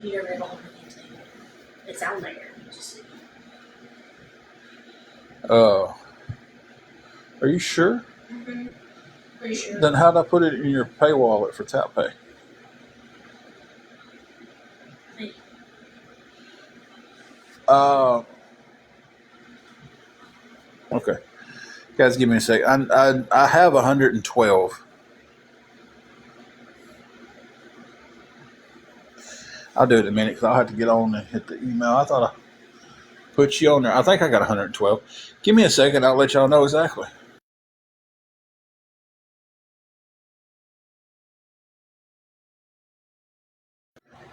You never hold anything. It's out there. Just Are you sure? pretty sure. Then how'd I put it in your pay wallet for tap pay? Hey, Okay. Guys, give me a sec. I have 112. I'll do it in a minute because I'll have to get on and hit the email. I thought I put you on there. I think I got 112. Give me a second. I'll let y'all know exactly.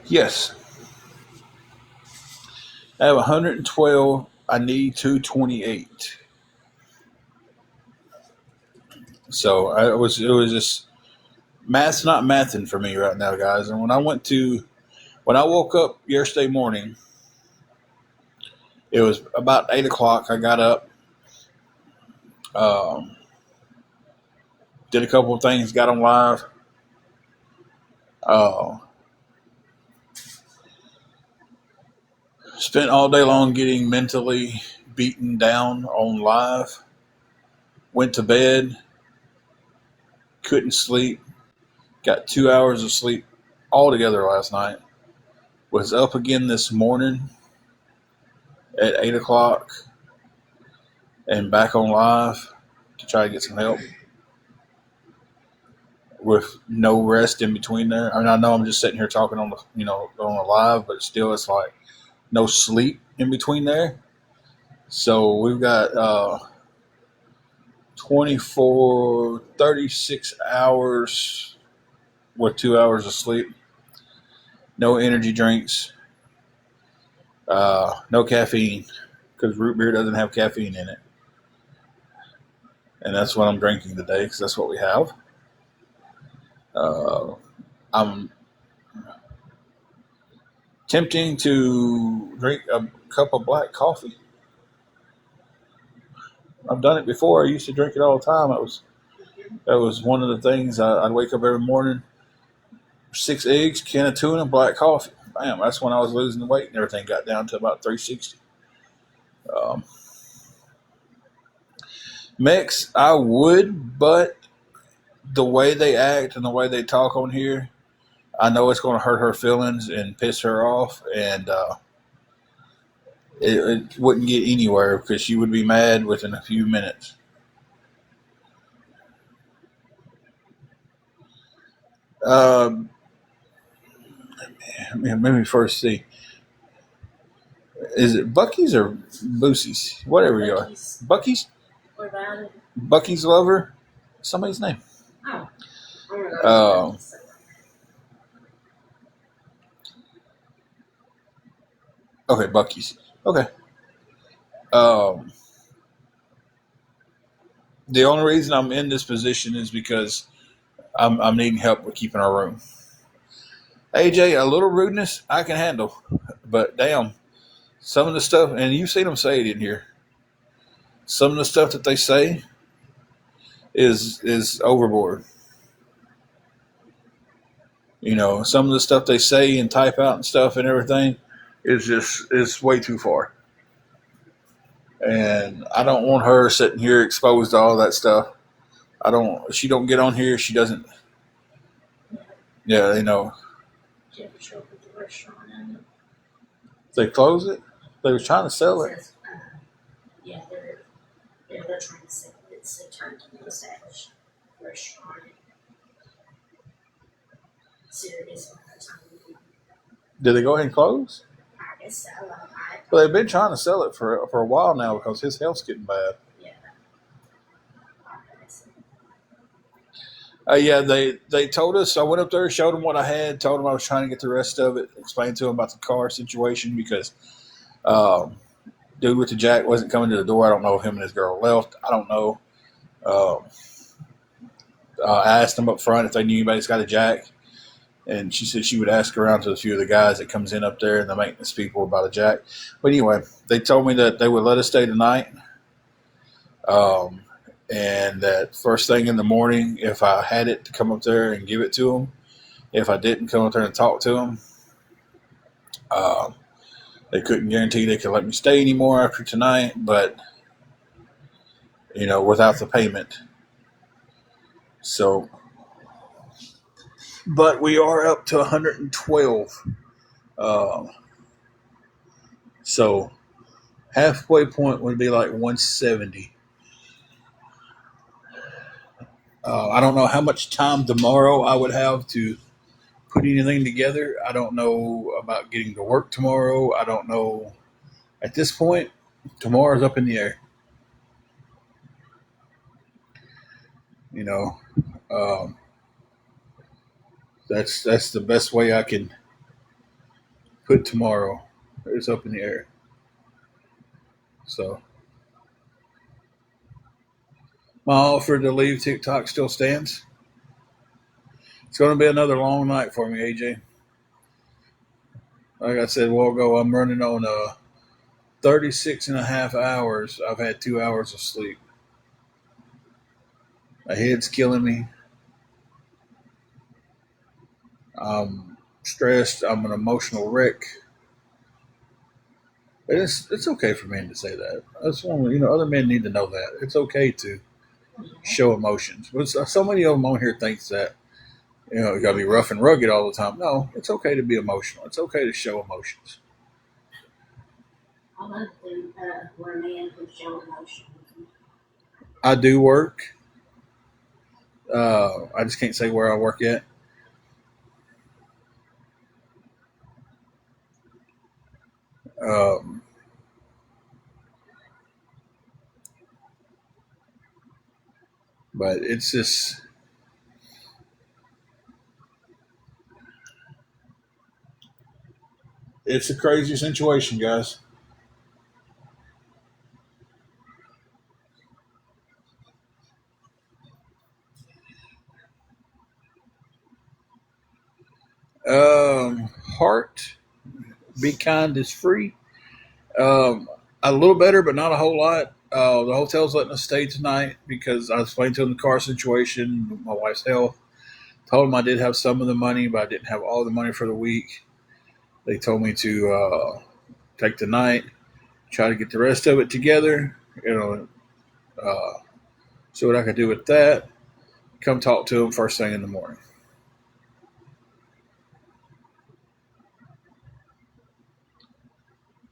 Yes, I have 112. I need 228. So it was just math's not mathing for me right now, guys. And when I woke up yesterday morning, it was about 8 o'clock. I got up, um, did a couple of things, got on live. Uh, Spent all day long getting mentally beaten down on live. Went to bed, couldn't sleep. Got 2 hours of sleep altogether last night. Was up again this morning at 8 o'clock and back on live to try to get some help with no rest in between there. I mean, I know I'm just sitting here talking on the on the live, but still, it's like no sleep in between there. So we've got 24, 36 hours with 2 hours of sleep. No energy drinks, no caffeine because root beer doesn't have caffeine in it. And that's what I'm drinking today because that's what we have. Uh, I'm tempting to drink a cup of black coffee. I've done it before. I used to drink it all the time. That was one of the things. I'd wake up every morning, 6 eggs, can of tuna, black coffee. Bam! That's when I was losing the weight and everything got down to about 360. Um, Mex, I would, but the way they act and the way they talk on here, I know it's going to hurt her feelings and piss her off, and it wouldn't get anywhere because she would be mad within a few minutes. Um, Let me first see. Is it Bucky's or Boosie's? Whatever you are. Bucky's. Bucky's? What about it? Bucky's Lover? Somebody's name. Oh, I don't know. Um, okay, Bucky's. Okay. Um, the only reason I'm in this position is because I'm needing help with keeping our room. AJ, a little rudeness I can handle, but damn, some of the stuff, and you've seen them say it in here. Some of the stuff that they say is overboard. Some of the stuff they say and type out and stuff and everything is way too far. And I don't want her sitting here exposed to all that stuff. She don't get on here. She doesn't. Yeah, Did you ever show up at the restaurant? And they close it. They were trying to sell it it. says, yeah, they're trying to say it's a turnkey established restaurant. Serious all the time. Did they go ahead and close? I guess so. Well, they've been trying to sell it for a while now because his health's getting bad. Yeah. Yeah, they told us. I went up there, showed them what I had, told them I was trying to get the rest of it, explained to them about the car situation because dude with the jack wasn't coming to the door. I don't know if him and his girl left. I don't know. Um, I asked them up front if they knew anybody's got a jack, and she said she would ask around to a few of the guys that comes in up there and the maintenance people about a jack. But anyway, they told me that they would let us stay tonight, and that first thing in the morning, if I had it, to come up there and give it to them. If I didn't, come up there and talk to them. They couldn't guarantee they could let me stay anymore after tonight, but without the payment. So, but we are up to 112. So halfway point would be like 170. I don't know how much time tomorrow I would have to put anything together. I don't know about getting to work tomorrow. I don't know. At this point, tomorrow's up in the air. You know, um, that's the best way I can put tomorrow. It's up in the air. So my offer to leave TikTok still stands. It's going to be another long night for me, AJ. Like I said a while ago, I'm running on 36 and a half hours. I've had 2 hours of sleep. My head's killing me. I'm stressed. I'm an emotional wreck. It's okay for men to say that. That's one. Other men need to know that it's okay to show emotions. But so many of them on here thinks that you got to be rough and rugged all the time. No, it's okay to be emotional. It's okay to show emotions. I love them where men who show emotion. I do work. I just can't say where I work yet. Um, but it's just it's a crazy situation, guys. Heart, be kind is free. Um, a little better, but not a whole lot. The hotel's letting us stay tonight because I explained to them the car situation, my wife's health. Told them I did have some of the money, but I didn't have all the money for the week. They told me to take the night, try to get the rest of it together. Uh, see what I could do with that. Come talk to them first thing in the morning.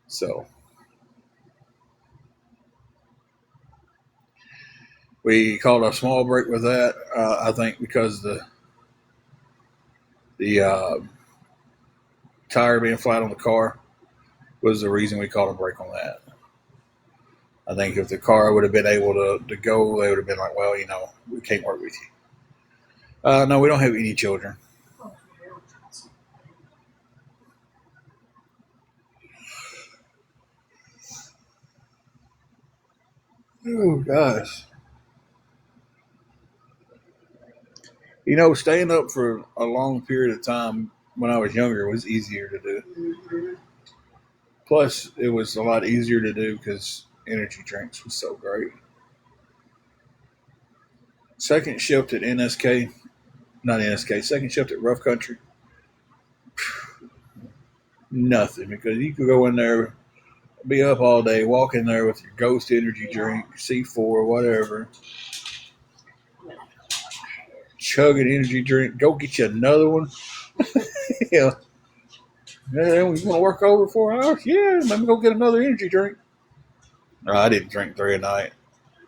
So we called a small break with that. I think because the tire being flat on the car was the reason we called a break on that. I think if the car would have been able to go, they would have been like, well, we can't work with you. No, we don't have any children. Oh, gosh. Staying up for a long period of time when I was younger was easier to do. Mm-hmm. Plus, it was a lot easier to do because energy drinks was so great. Second shift at NSK, not NSK, second shift at Rough Country, nothing because you could go in there, be up all day, walk in there with your Ghost energy drink, C4, whatever, chug an energy drink, go get you another one. Yeah. You want to work over 4 hours? Yeah, let me go get another energy drink. No, I didn't drink 3 a night.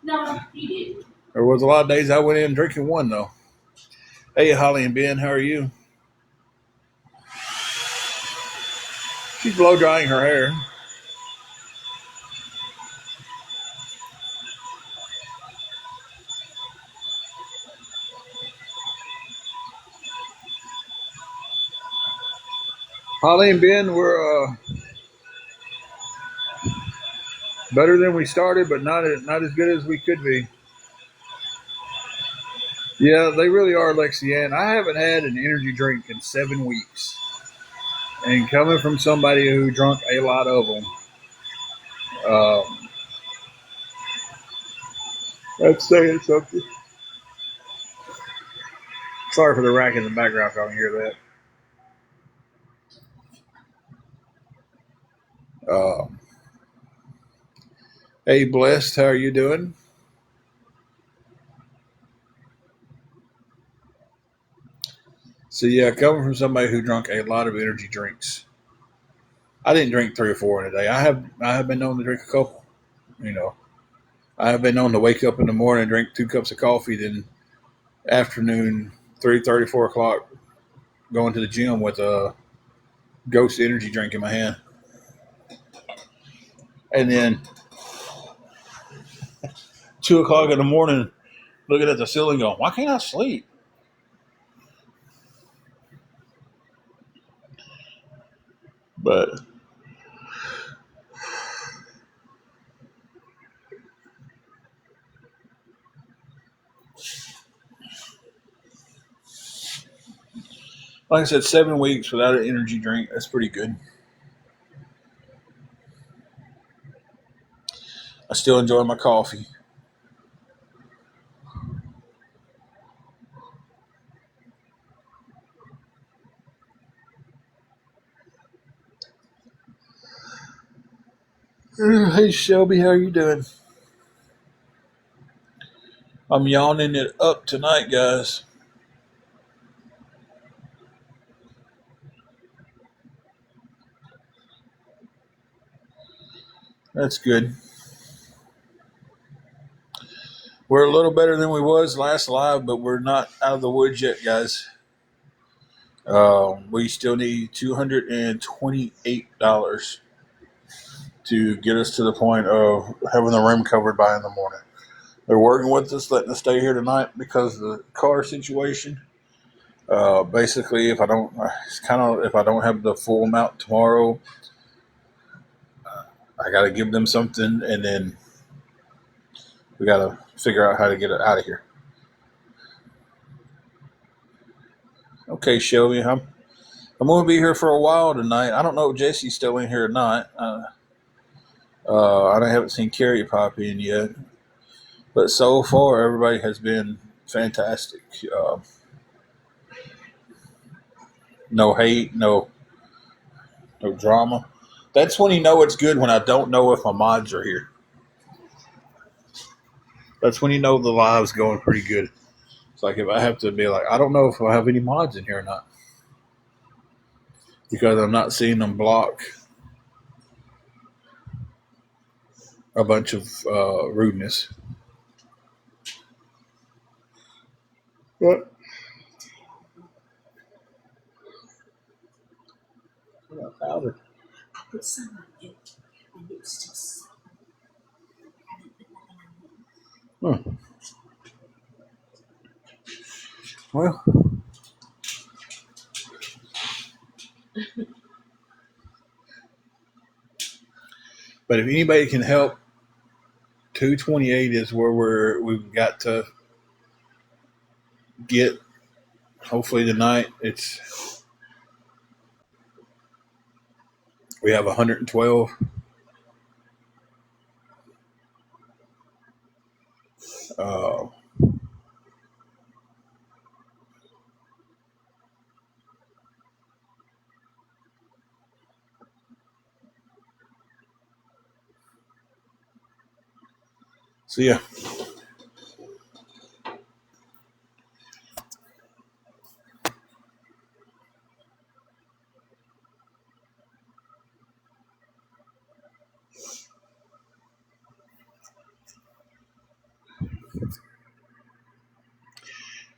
No, you didn't. There was a lot of days I went in drinking one, though. Hey, Holly and Ben, how are you? She's blow drying her hair. Holly and Ben were better than we started, but not as good as we could be. Yeah, they really are, Lexianne. I haven't had an energy drink in 7 weeks. And coming from somebody who drunk a lot of them, um, that's saying something. Sorry for the rack in the background if y'all can hear that. Um, hey, Blessed, how are you doing? So yeah, coming from somebody who drank a lot of energy drinks, I didn't drink 3 or 4 in a day. I have been known to drink a couple. You know, I have been known to wake up in the morning and drink 2 cups of coffee, then afternoon 3:30, 4 o'clock, going to the gym with a Ghost energy drink in my hand, and then 2 o'clock in the morning looking at the ceiling, going, "Why can't I sleep?" But like I said, 7 weeks without an energy drink—that's pretty good. I still enjoy my coffee. Hey Shelby, how you doing? I'm yawning it up tonight, guys. That's good. We're a little better than we was last live, but we're not out of the woods yet, guys. We still need $228 to get us to the point of having the room covered by in the morning. They're working with us, letting us stay here tonight because of the car situation. Basically, if I don't, it's kind of if I don't have the full amount tomorrow, I got to give them something, and then we got to figure out how to get it out of here. Okay, Shelby, I'm going to be here for a while tonight. I don't know if Jesse's still in here or not. I haven't seen Carrie pop in yet, but so far everybody has been fantastic. No hate, no drama. That's when you know it's good. When I don't know if my mods are here, that's when you know the live's going pretty good. It's like if I have to be like, I don't know if I have any mods in here or not because I'm not seeing them block a bunch of rudeness. What? Powder. I put some on it, and it was still sour. I haven't put nothing Huh. Well, but if anybody can help, 228 is where we've got to get. Hopefully tonight, we have 112. Uh, so yeah,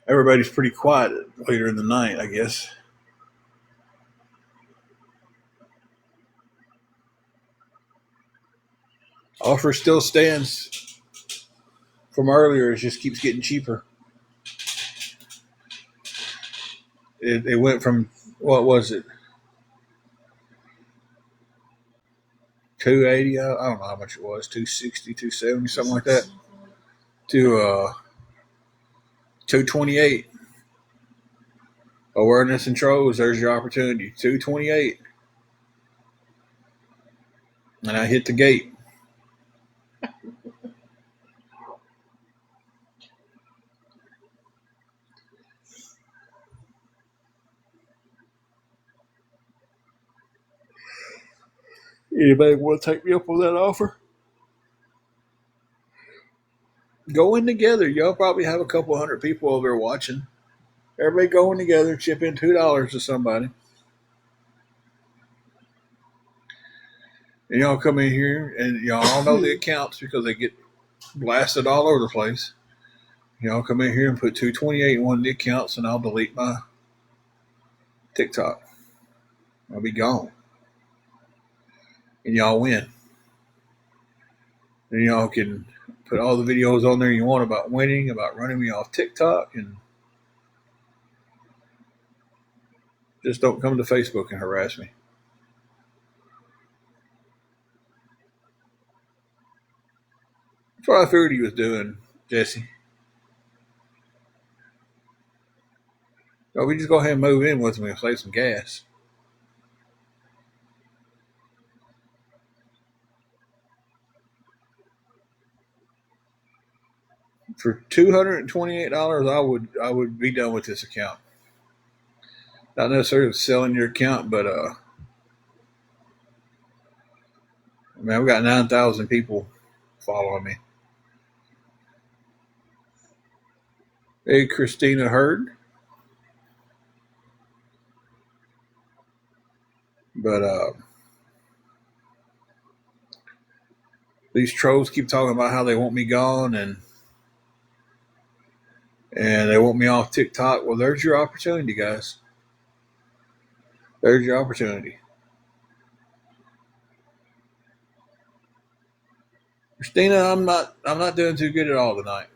everybody's pretty quiet later in the night, I guess. Offer still stands from earlier. It just keeps getting cheaper. It went from what was it, 280? I don't know how much it was, 260, 270, something like that, to 228. Awareness and trolls. There's your opportunity. 228, and I hit the gate. Anybody want to take me up on that offer? Go in together. Y'all probably have a couple hundred people over there watching. Everybody go in together, chip in $2 to somebody. And y'all come in here and y'all all know the accounts because they get blasted all over the place. Y'all come in here and put 228 in one of the accounts and I'll delete my TikTok. I'll be gone. And y'all win. And y'all can put all the videos on there you want about winning, about running me off TikTok, and just don't come to Facebook and harass me. That's what I figured he was doing, Jesse. So we just go ahead and move in with me and save some gas. For $228, I would be done with this account. Not necessarily selling your account, but I mean, I've got 9,000 people following me. Hey, Christina Hurd. But these trolls keep talking about how they want me gone and they want me off TikTok. Well, there's your opportunity, guys. There's your opportunity. Christina, I'm not doing too good at all tonight.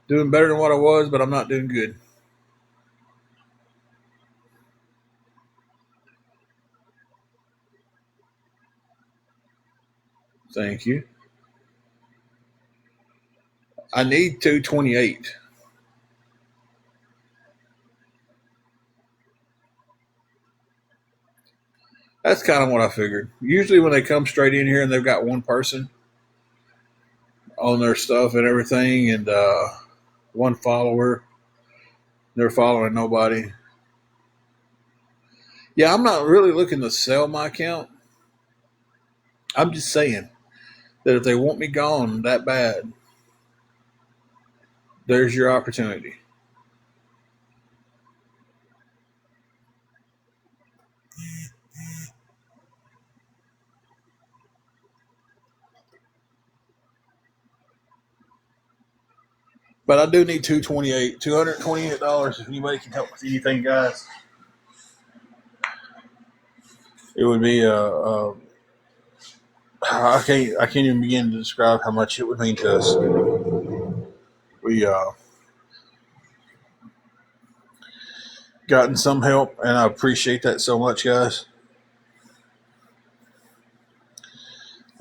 Doing better than what I was, but I'm not doing good. Thank you. I need 228. That's kind of what I figured. Usually when they come straight in here and they've got one person on their stuff and everything and one follower, they're following nobody. Yeah, I'm not really looking to sell my account. I'm just saying that if they want me gone that bad, there's your opportunity. But I do need $228. If anybody can help with anything, guys, it would be I can't even begin to describe how much it would mean to us. We gotten some help, and I appreciate that so much, guys.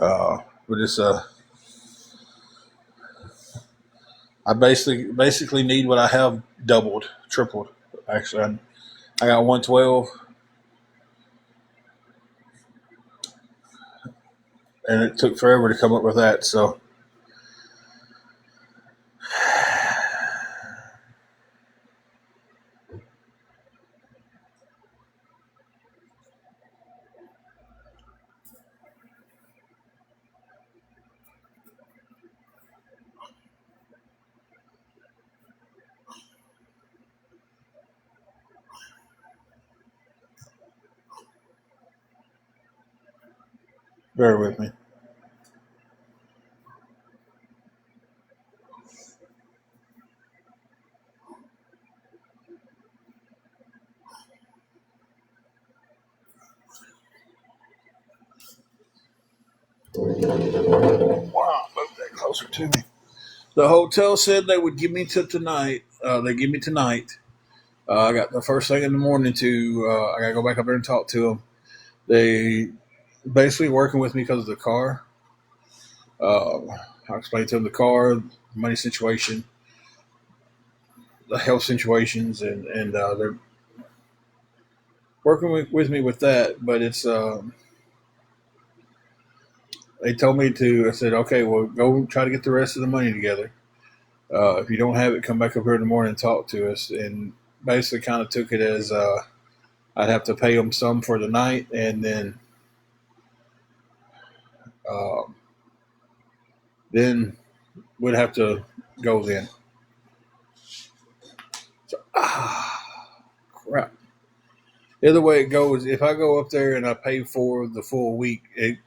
We just I basically need what I have doubled, tripled. Actually, I got 112, and it took forever to come up with that. So, bear with me. Wow, move that closer to me. The hotel said they would give me to tonight. They give me tonight. I got the first thing in the morning to. I gotta go back up there and talk to them. They basically working with me because of the car. I explained to them the car, money situation, the health situations, and they're working with me with that. But it's they told me to. I said, okay, well, go try to get the rest of the money together. If you don't have it, come back up here in the morning and talk to us. And basically, kind of took it as I'd have to pay them some for the night, and then Um, then we'd have to go then. So, crap. Either way it goes, if I go up there and I pay for the full week, it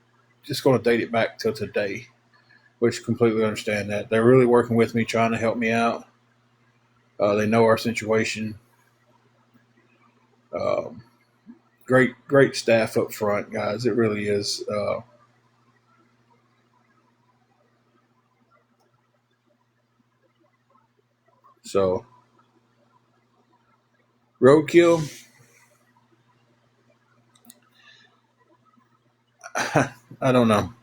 just going to date it back till today, which completely understand that. They're really working with me, trying to help me out. They know our situation. Um, great staff up front, guys. It really is. So, roadkill, I don't know.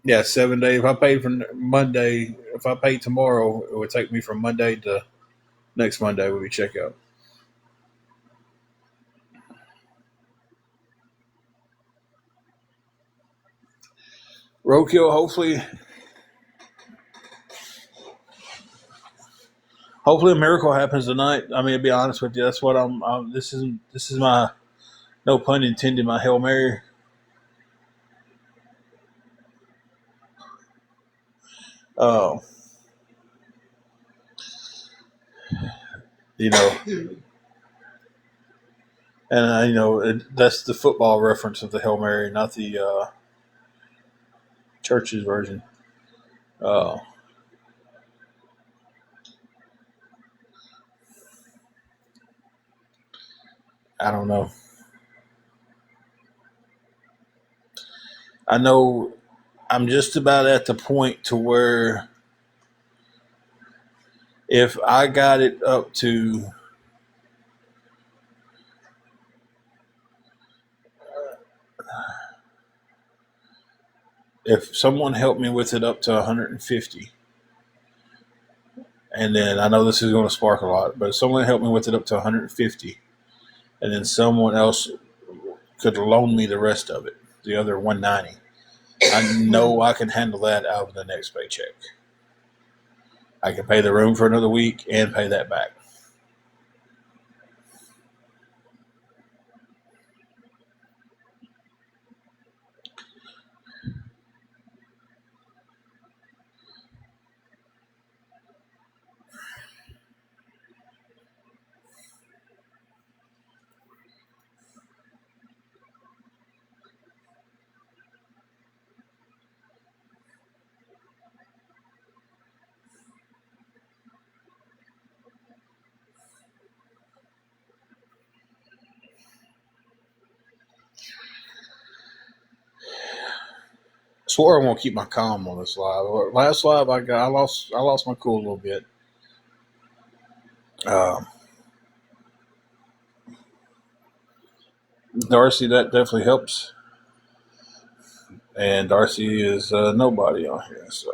Yeah, 7 days. If I paid for Monday, if I paid tomorrow, it would take me from Monday to next Monday would be checkout. Roadkill, hopefully a miracle happens tonight. I mean, to be honest with you, that's what this is my, no pun intended, my Hail Mary. Uh, you know, and that's the football reference of the Hail Mary, not the church's version. Uh, I don't know. I know I'm just about at the point to where if I got it up to, if someone helped me with it up to 150, and then I know this is going to spark a lot, but if someone helped me with it up to 150, and then someone else could loan me the rest of it, the other 190, I know I can handle that out of the next paycheck. I can pay the room for another week and pay that back. I swore I won't keep my calm on this live. Last live I lost my cool a little bit. Um, Darcy, that definitely helps, and Darcy is nobody on here, so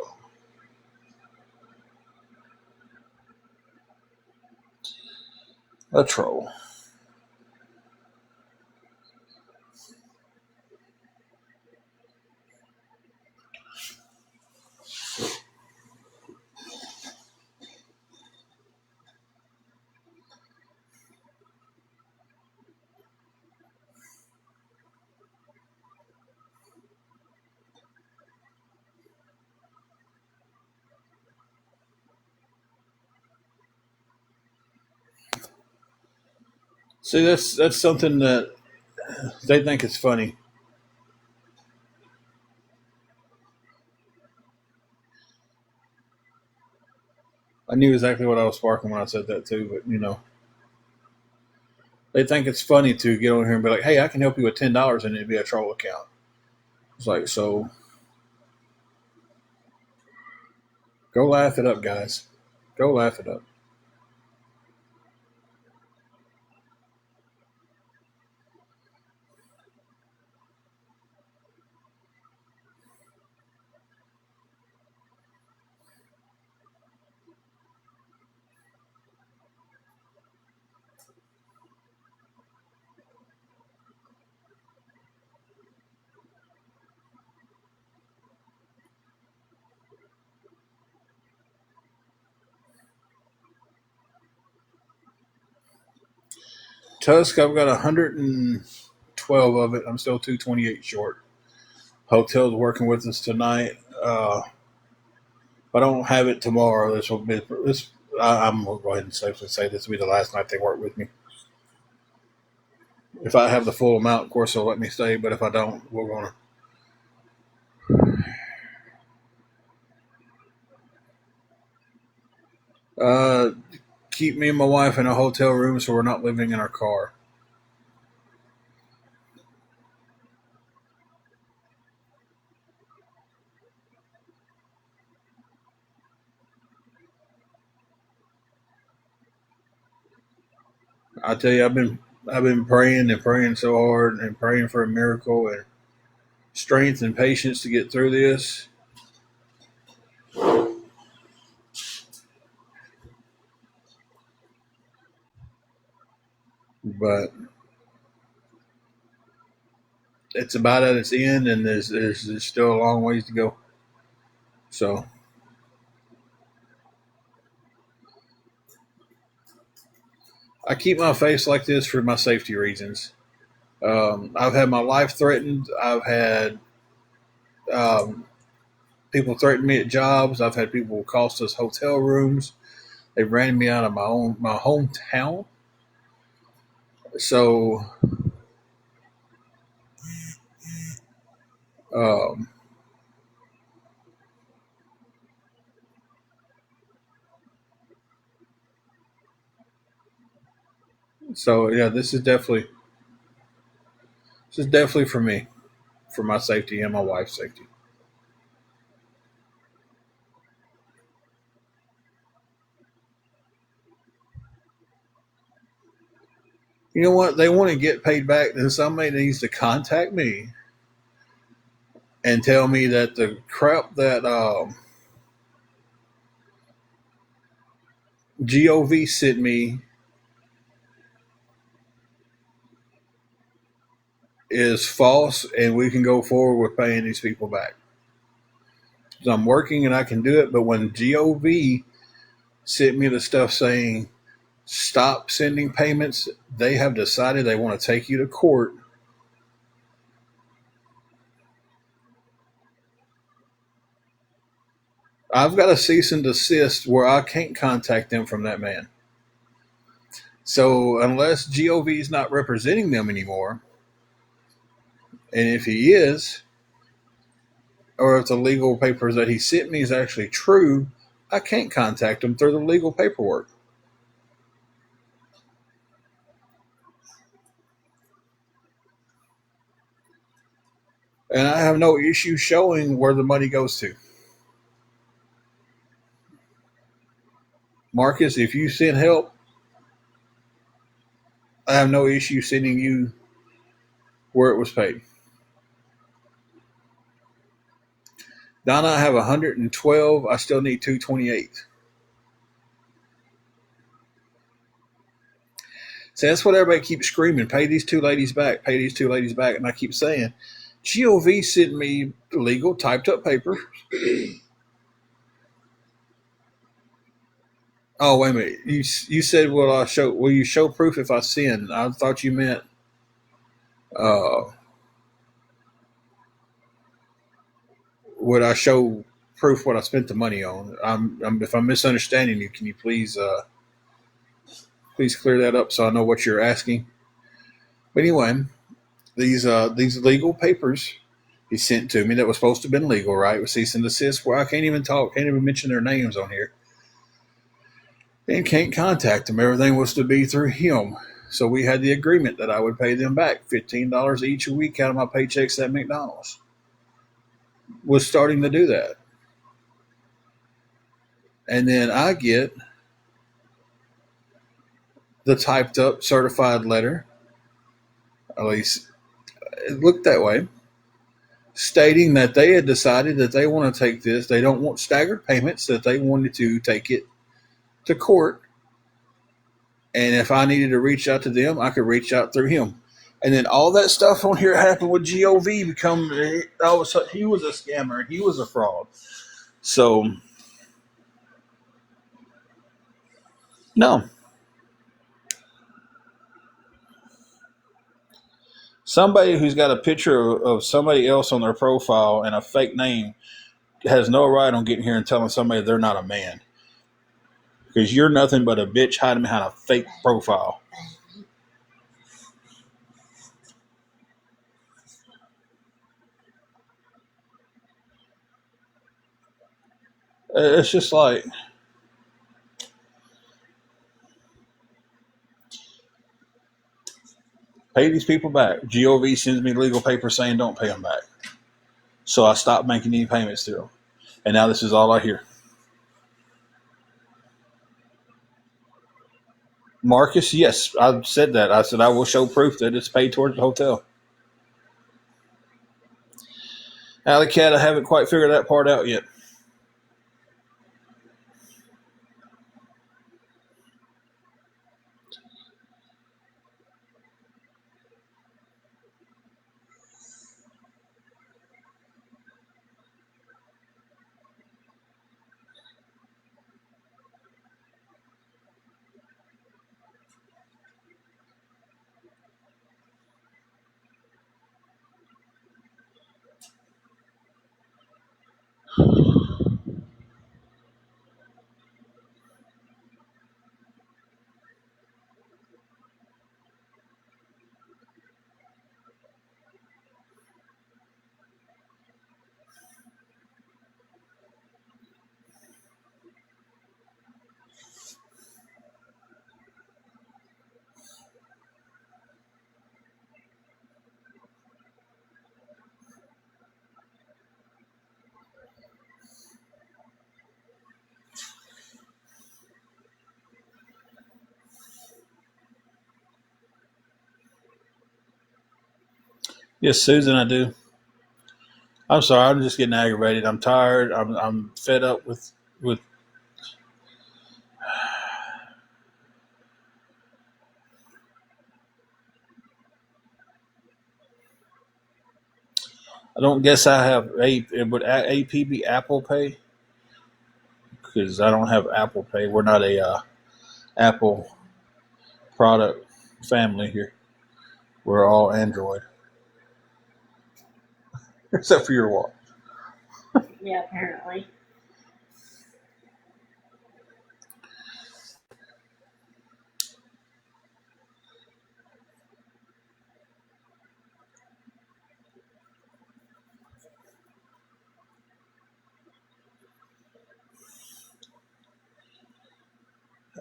a troll. See, that's something that they think is funny. I knew exactly what I was sparking when I said that too, but they think it's funny to get on here and be like, "Hey, I can help you with $10," and it'd be a troll account. It's like, so go laugh it up, guys. Go laugh it up. Tusk, I've got 120 112 of it. I'm still 228 short. Hotel's working with us tonight. If I don't have it tomorrow, this will be this. I'm gonna go ahead and safely say this will be the last night they work with me. If I have the full amount, of course they'll let me stay. But if I don't, we're gonna. Uh, Keep me and my wife in a hotel room so we're not living in our car. I tell you, I've been praying and praying so hard and praying for a miracle and strength and patience to get through this. But it's about at its end, and there's still a long ways to go. So I keep my face like this for my safety reasons. I've had my life threatened. I've had um, people threaten me at jobs. I've had people cost us hotel rooms. They ran me out of my hometown. So um, so yeah, this is definitely for me, for my safety and my wife's safety. You know what? They want to get paid back. Then somebody needs to contact me and tell me that the crap that Gov sent me is false, and we can go forward with paying these people back. So I'm working and I can do it, but when Gov sent me the stuff saying stop sending payments, they have decided they want to take you to court. I've got a cease and desist where I can't contact them from that man. So unless Gov is not representing them anymore, and if he is, or if the legal papers that he sent me is actually true, I can't contact him through the legal paperwork. And I have no issue showing where the money goes to. Marcus, if you send help, I have no issue sending you where it was paid. Donna, I have 112. I still need 228. So that's what everybody keeps screaming. Pay these two ladies back. Pay these two ladies back. And I keep saying, GOV sent me legal typed up paper. Oh, wait a minute. You said, will you show proof if I sin? I thought you meant, uh, would I show proof what I spent the money on? If I'm misunderstanding you, can you please clear that up so I know what you're asking? But anyway, these legal papers he sent to me that was supposed to have been legal, right? With cease and desist, where I can't even talk, can't even mention their names on here, and can't contact them. Everything was to be through him. So we had the agreement that I would pay them back $15 each a week out of my paychecks at McDonald's. Was starting to do that. And then I get the typed up certified letter, at least it looked that way, stating that they had decided that they want to take this. They don't want staggered payments, that they wanted to take it to court. And if I needed to reach out to them, I could reach out through him. And then all that stuff on here happened with Gov. All of a sudden, he was a scammer. He was a fraud. So no, Somebody who's got a picture of somebody else on their profile and a fake name has no right on getting here and telling somebody they're not a man. Because you're nothing but a bitch hiding behind a fake profile. It's just like, pay these people back. GOV sends me legal papers saying don't pay them back. So I stopped making any payments to them. And now this is all I hear. Marcus, yes, I said that. I said I will show proof that it's paid towards the hotel. Alley Cat, I haven't quite figured that part out yet. Yes, Susan, I do. I'm sorry. I'm just getting aggravated. I'm tired. I'm fed up with. I don't guess I have a. Would AP be Apple Pay? Because I don't have Apple Pay. We're not a Apple product family here. We're all Android, except for your watch. Yeah, apparently.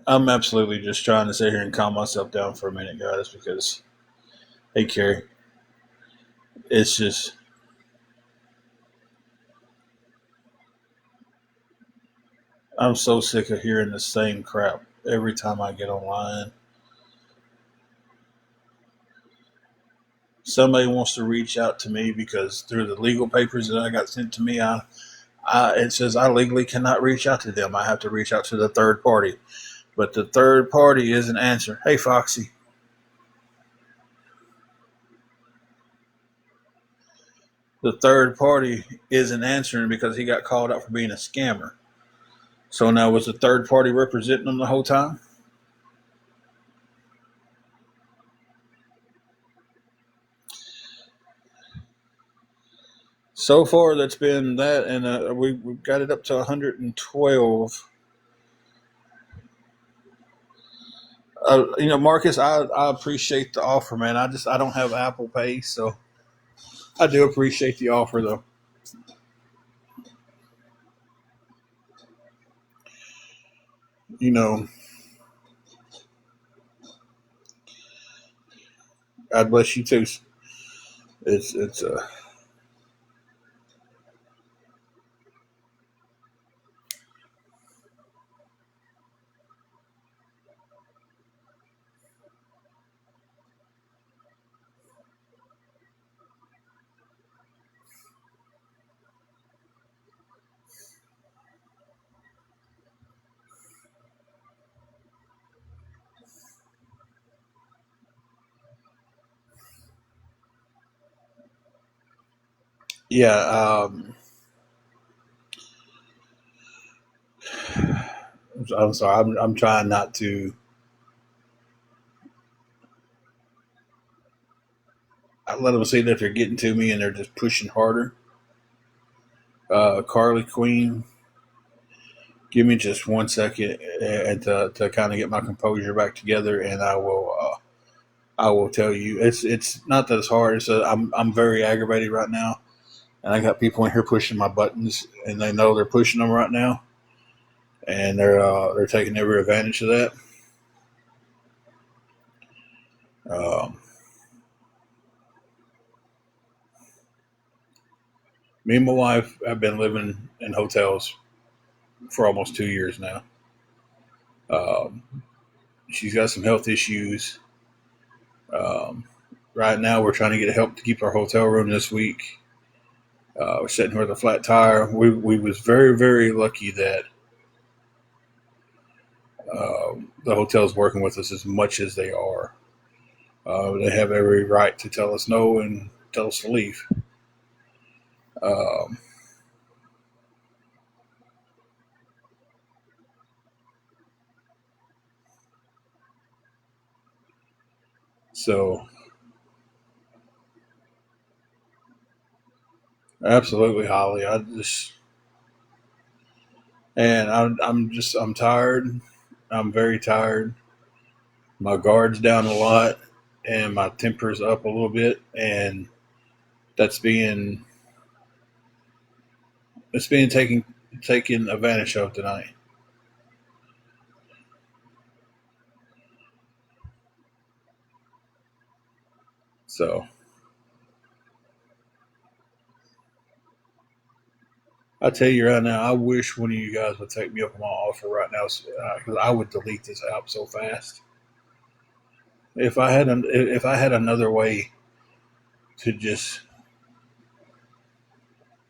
I'm absolutely just trying to sit here and calm myself down for a minute, guys, because hey, Carrie, it's just I'm so sick of hearing the same crap every time I get online. Somebody wants to reach out to me because through the legal papers that I got sent to me, it says I legally cannot reach out to them. I have to reach out to the third party, but the third party isn't answering. Hey, Foxy, the third party isn't answering because he got called out for being a scammer. So now was the third party representing them the whole time? So far, that's been that, and we've got it up to 112. Marcus, I appreciate the offer, man. I don't have Apple Pay, so I do appreciate the offer, though. You know, God bless you too. It's yeah. I'm sorry. I'm trying not to. I let them see that they're getting to me and they're just pushing harder. Carly Queen, give me just 1 second to kind of get my composure back together, and I will tell you. It's not that it's hard. I'm very aggravated right now, and I got people in here pushing my buttons, and they know they're pushing them right now, and they're taking every advantage of that. Um, Me and my wife have been living in hotels for almost 2 years now. Um, she's got some health issues. Um, right now, we're trying to get help to keep our hotel room this week. We're sitting here with a flat tire. We was very lucky that the hotel's working with us as much as they are. They have every right to tell us no and tell us to leave. Um, so absolutely, Holly. I'm tired. I'm very tired. My guard's down a lot, and my temper's up a little bit, and that's being it's being taken advantage of tonight. So I tell you right now, I wish one of you guys would take me up on my offer right now, because I would delete this app so fast. If I had another way to just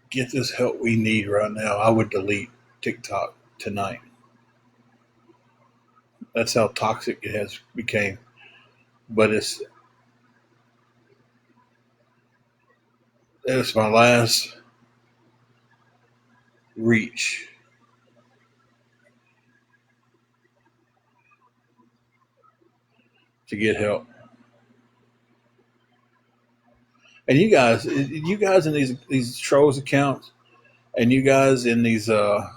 get this help we need right now, I would delete TikTok tonight. That's how toxic it has became. But it's my last reach to get help. And you guys in these trolls accounts, and you guys in these um,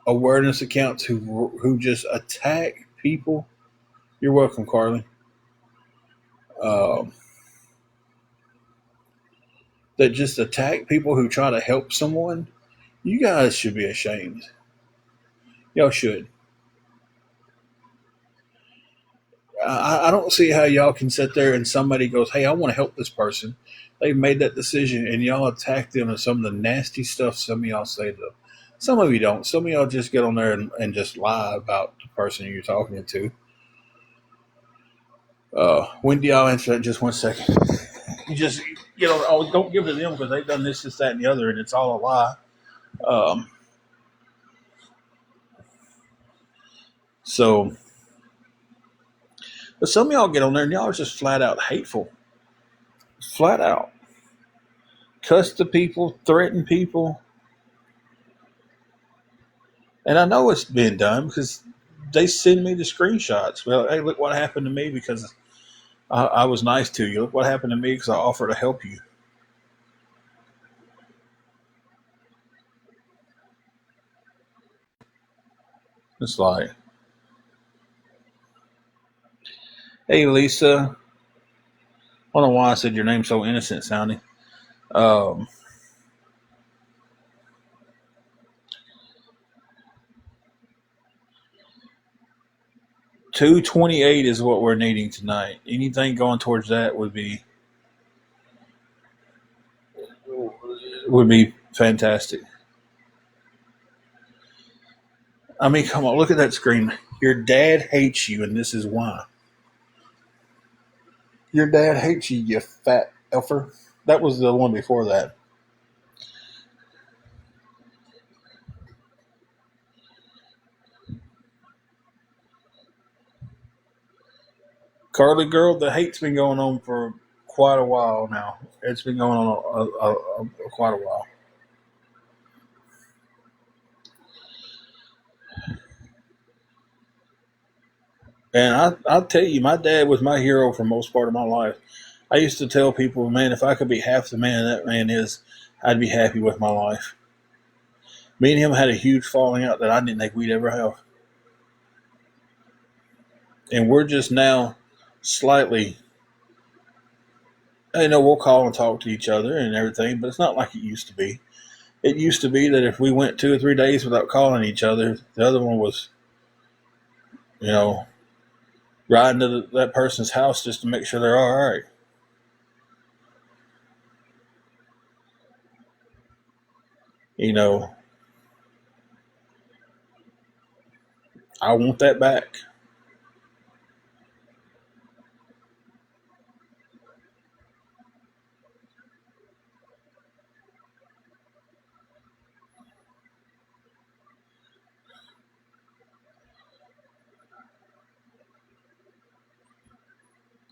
awareness accounts who just attack people. You're welcome, Carly. Um, that just attack people who try to help someone. You guys should be ashamed. Y'all should. I don't see how y'all can sit there and somebody goes, "Hey, I want to help this person." They've made that decision, and y'all attack them and some of the nasty stuff some of y'all say to them. Some of you don't. Some of y'all just get on there and just lie about the person you're talking to. When do y'all answer that? Just 1 second. You just, oh, don't give it to them because they've done this, that, and the other, and it's all a lie. Um, so, but some of y'all get on there and y'all are just flat out hateful. Flat out. Cuss the people, threaten people. And I know it's been done because they send me the screenshots. Well, hey, look what happened to me because I was nice to you. Look what happened to me because I offered to help you. It's like, hey, Lisa. I don't know why I said your name so innocent sounding. Um, 228 is what we're needing tonight. Anything going towards that would be fantastic. I mean, come on, look at that screen. Your dad hates you, and this is why. Your dad hates you, you fat effer. That was the one before that. Carly girl, the hate's been going on for quite a while now. It's been going on quite a while. And I'll tell you, my dad was my hero for most part of my life. I used to tell people, man, if I could be half the man that man is, I'd be happy with my life. Me and him had a huge falling out that I didn't think we'd ever have. And we're just now slightly, we'll call and talk to each other and everything, but it's not like it used to be. It used to be that if we went 2 or 3 days without calling each other, the other one was, you know, riding to that person's house just to make sure they're all right. You know, I want that back.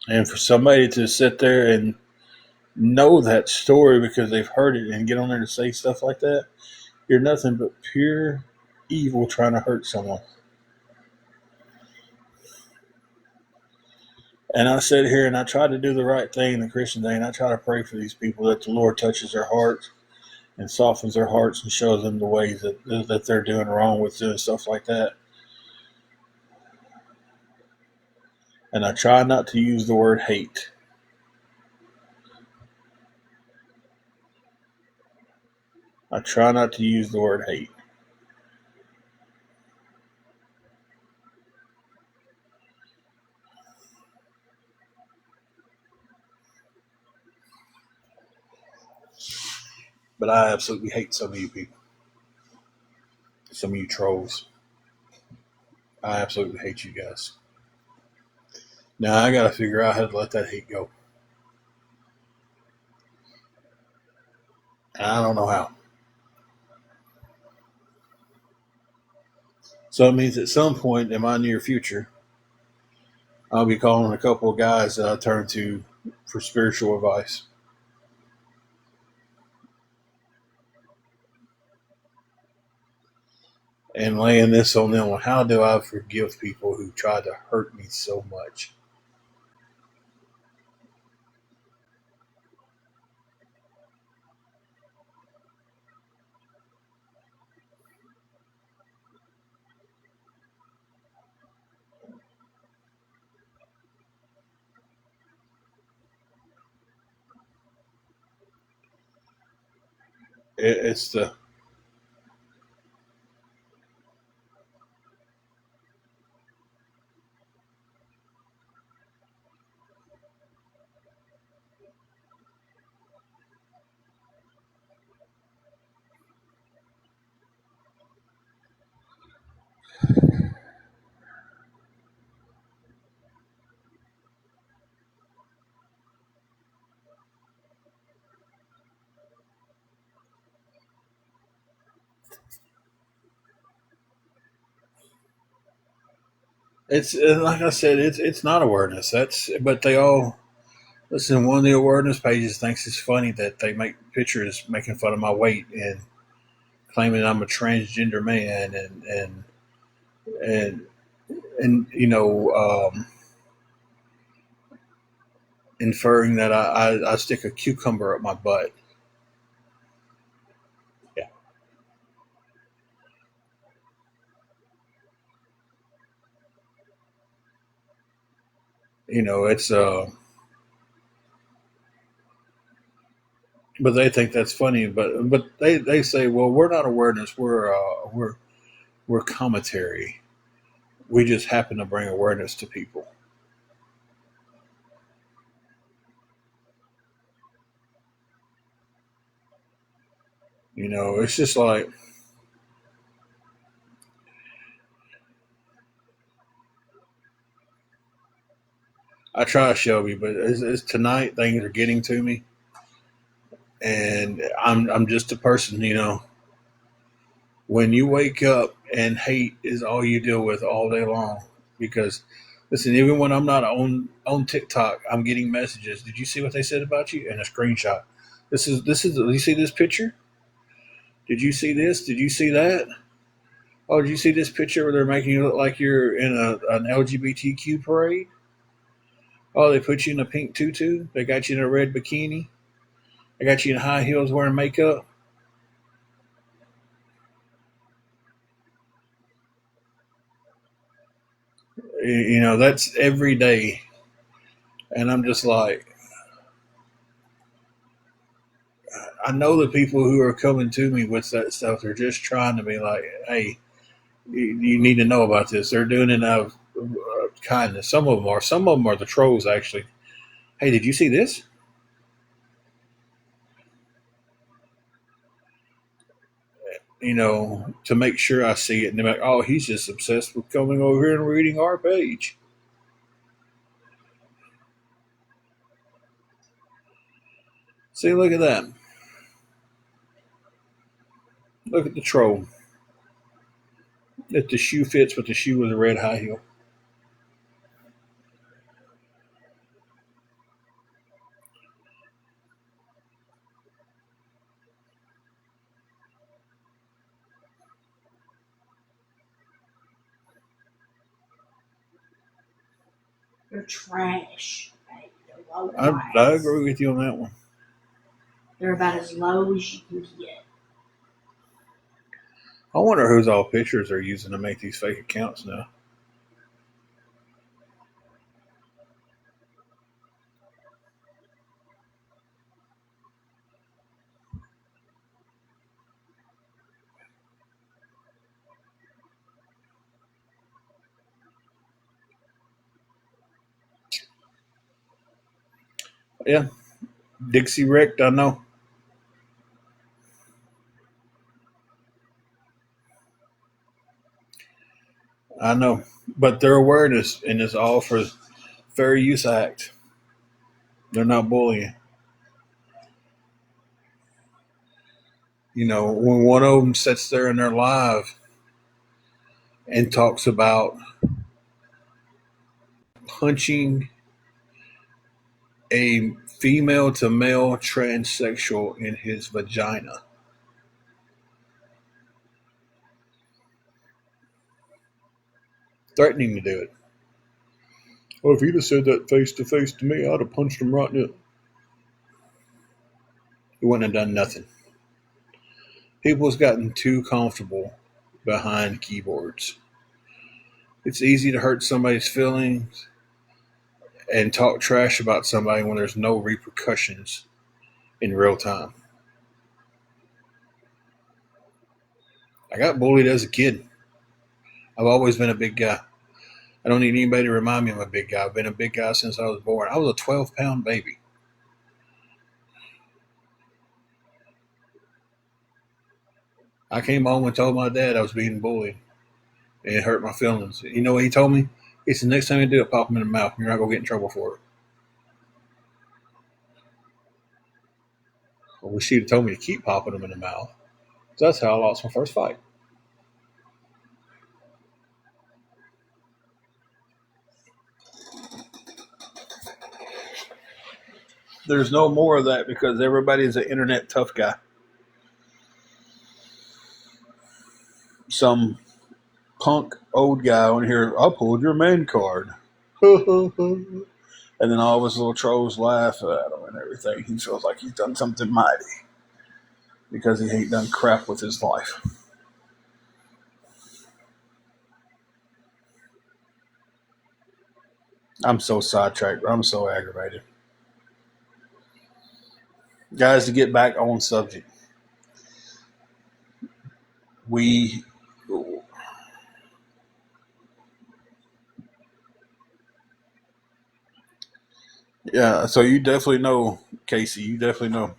And for somebody to sit there and know that story because they've heard it and get on there to say stuff like that, you're nothing but pure evil trying to hurt someone. And I sit here and I try to do the right thing, the Christian thing, and I try to pray for these people that the Lord touches their hearts and softens their hearts and shows them the ways that they're doing wrong with doing stuff like that. And I try not to use the word hate. I try not to use the word hate. But I absolutely hate some of you people, some of you trolls. I absolutely hate you guys. Now I got to figure out how to let that hate go. And I don't know how. So it means at some point in my near future, I'll be calling a couple of guys that I turn to for spiritual advice. And laying this on them. How do I forgive people who tried to hurt me so much? It's the it's like I said, it's not awareness. That's but they all listen. One of the awareness pages thinks it's funny that they make pictures making fun of my weight and claiming I'm a transgender man and and inferring that I stick a cucumber up my butt. Yeah, it's but they think that's funny. But they say, well, we're not awareness. We're commentary. We just happen to bring awareness to people. It's just like I try, Shelby, but it's tonight things are getting to me, and I'm just a person. When you wake up and hate is all you deal with all day long, because listen, even when I'm not on TikTok, I'm getting messages. Did you see what they said about you? And a screenshot. This is. You see this picture? Did you see this? Did you see that? Oh, did you see this picture where they're making you look like you're in an LGBTQ parade? Oh, they put you in a pink tutu. They got you in a red bikini. They got you in high heels wearing makeup. You know, that's every day. And I'm just like, I know the people who are coming to me with that stuff, they're just trying to be like, hey, you need to know about this. They're doing it out of kindness. Some of them are. Some of them are the trolls, actually. Hey, did you see this? You know, to make sure I see it. And they're like, oh, he's just obsessed with coming over here and reading our page. See, look at that. Look at the troll. If the shoe fits, but the shoe was a red high heel. They're trash. Right? They're low I class. agree with you on that one. They're about as low as you can get. I wonder whose all pictures they're using to make these fake accounts now. Yeah, Dixie wrecked. I know. I know. But their awareness, and it's all for Fair Use Act. They're not bullying. You know, when one of them sits there in their live and talks about punching a female to male transsexual in his vagina, threatening to do it. Well, if he'd have said that face to face to me, I'd have punched him right in it. He wouldn't have done nothing. People's gotten too comfortable behind keyboards. It's easy to hurt somebody's feelings and talk trash about somebody when there's no repercussions in real time. I got bullied as a kid. I've always been a big guy. I don't need anybody to remind me I'm a big guy. I've been a big guy since I was born. I was a 12-pound baby. I came home and told my dad I was being bullied, and it hurt my feelings. You know what he told me? He said, next time you do it, pop him in the mouth. You're not going to get in trouble for it. I wish he'd have told me to keep popping him in the mouth. That's how I lost my first fight. There's no more of that because everybody's an internet tough guy. Some punk old guy on here, I pulled your man card. And then all of his little trolls laugh at him and everything. He feels like he's done something mighty because he ain't done crap with his life. I'm so sidetracked. I'm so aggravated. Guys, to get back on subject, we, yeah, so you definitely know, Casey, you definitely know.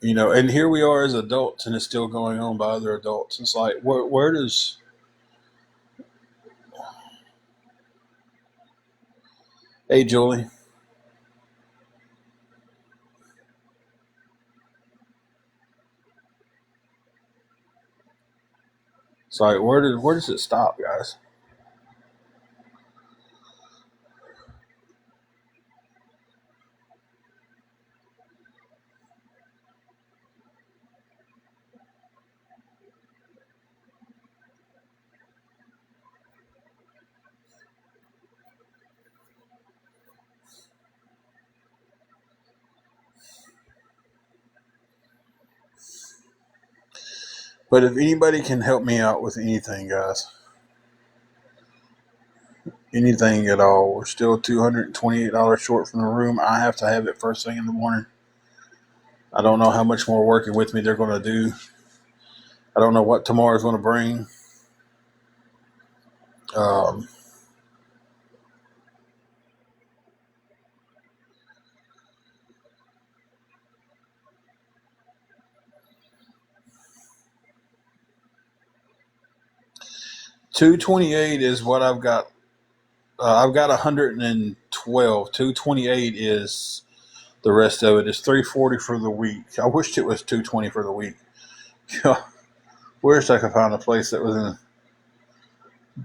You know, and here we are as adults, and it's still going on by other adults. It's like, where does, hey, Julie, it's like, where does it stop, guys? But if anybody can help me out with anything, guys, anything at all, we're still $228 short from the room. I have to have it first thing in the morning. I don't know how much more working with me they're going to do. I don't know what tomorrow's going to bring. Um, $228 is what I've got. I've got 112. $228 is the rest of it. It's $340 for the week. I wished it was $220 for the week. Wish I could find a place that was in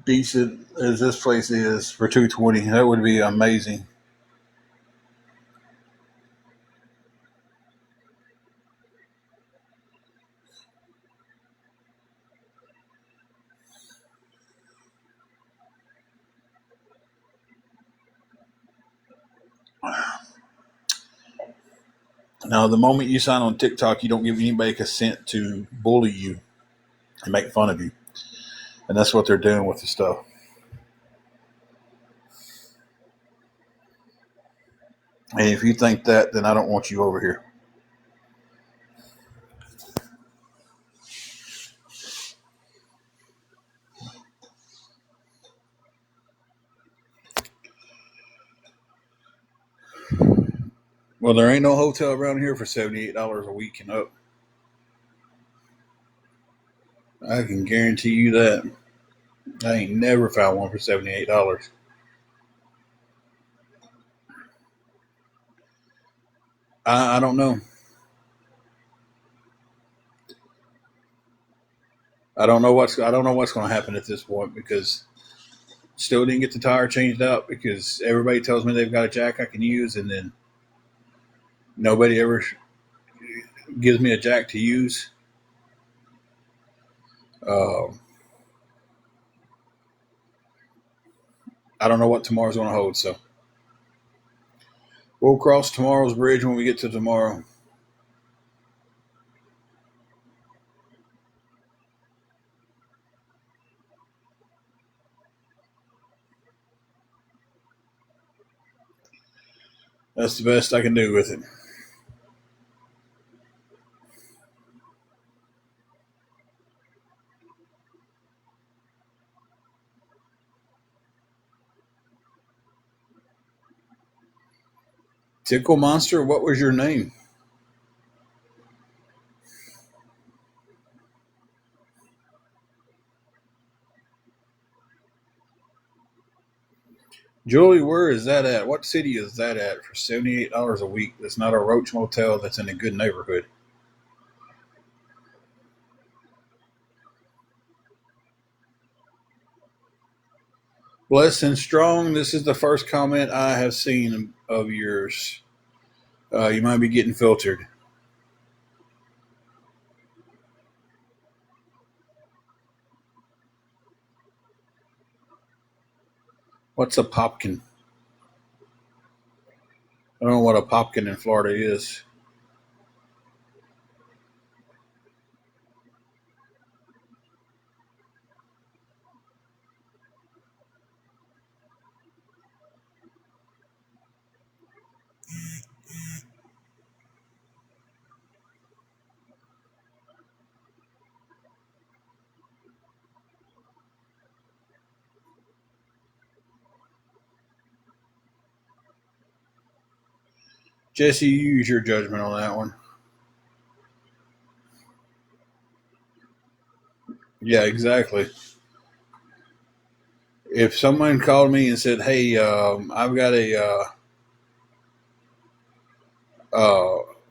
decent as this place is for $220. That would be amazing. Now, the moment you sign on TikTok, you don't give anybody consent to bully you and make fun of you. And that's what they're doing with the stuff. And if you think that, then I don't want you over here. Well, there ain't no hotel around here for $78 a week and up. I can guarantee you that. I ain't never found one for $78. I don't know. I don't know what's going to happen at this point because still didn't get the tire changed out because everybody tells me they've got a jack I can use, and then nobody ever gives me a jack to use. Uh, I don't know what tomorrow's going to hold, so we'll cross tomorrow's bridge when we get to tomorrow. That's the best I can do with it. Tickle Monster, what was your name? Julie, where is that at? What city is that at for $78 a week? That's not a Roach Motel that's in a good neighborhood. Blessed and strong, this is the first comment I have seen of yours. You might be getting filtered. What's a popkin? I don't know what a popkin in Florida is. Jesse, you use your judgment on that one. Yeah, exactly. If someone called me and said, "Hey, I've got uh,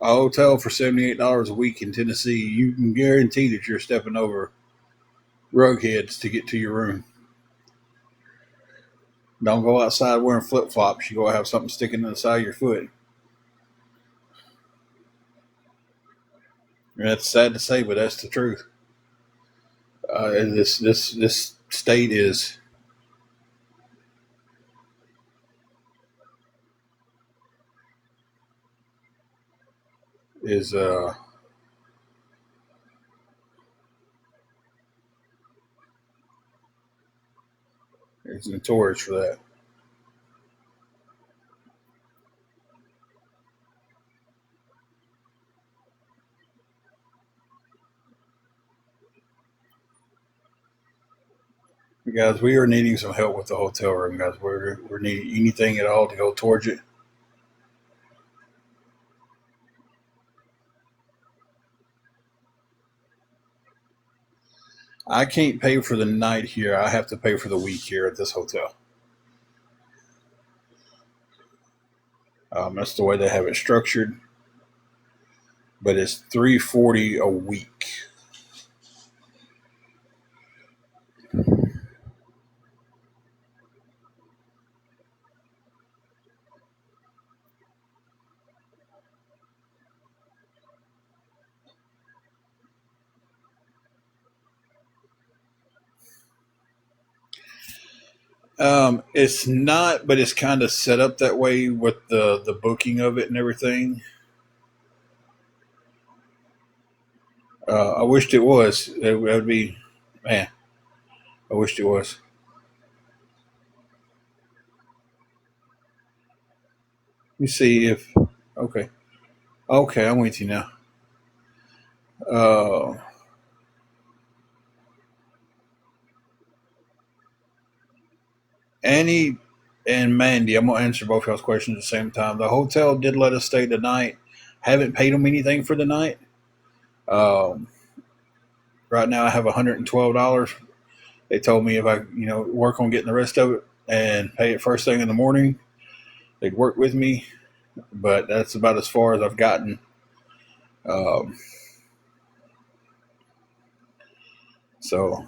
a hotel for $78 a week in Tennessee," you can guarantee that you're stepping over rug heads to get to your room. Don't go outside wearing flip flops. You go have something sticking in the side of your foot. And that's sad to say, but that's the truth. This state is It's notorious for that. Guys, we are needing some help with the hotel room, guys. We're needing anything at all to go towards it. I can't pay for the night here. I have to pay for the week here at this hotel. That's the way they have it structured. But it's $340 a week. It's not, but it's kind of set up that way with the booking of it and everything. I wished it was. It would be, man. I wished it was. Let me see if. Okay. Okay, I'm with you now. Uh, Annie and Mandy, I'm gonna answer both y'all's questions at the same time. The hotel did let us stay the night. Haven't paid them anything for the night. Um, right now, I have $112. They told me if I, work on getting the rest of it and pay it first thing in the morning, they'd work with me. But that's about as far as I've gotten. Um, so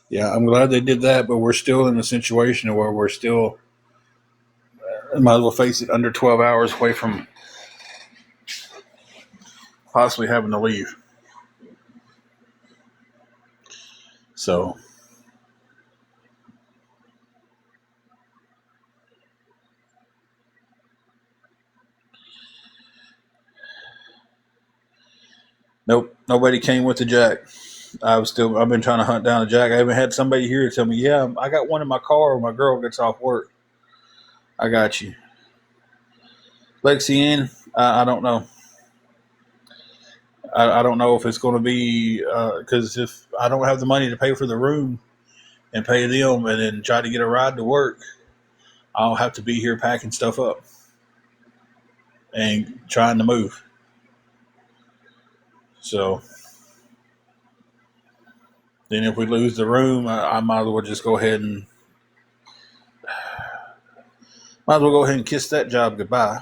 yeah, I'm glad they did that. But we're still in a situation where we're still, might as well face it, under 12 hours away from possibly having to leave. So nope, nobody came with the jack. I've been trying to hunt down a jack. I haven't had somebody here tell me, yeah, I got one in my car when my girl gets off work. I got you. Lexi Ann, I don't know. I don't know if it's going to be, because if I don't have the money to pay for the room and pay them and then try to get a ride to work, I'll have to be here packing stuff up and trying to move. So then if we lose the room, I might as well just go ahead and kiss that job goodbye,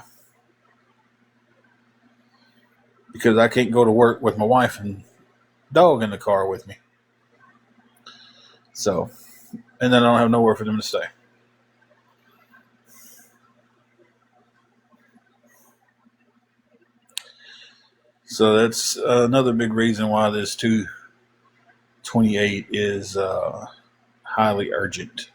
because I can't go to work with my wife and dog in the car with me. So, and then I don't have nowhere for them to stay. So that's another big reason why this 228 is highly urgent.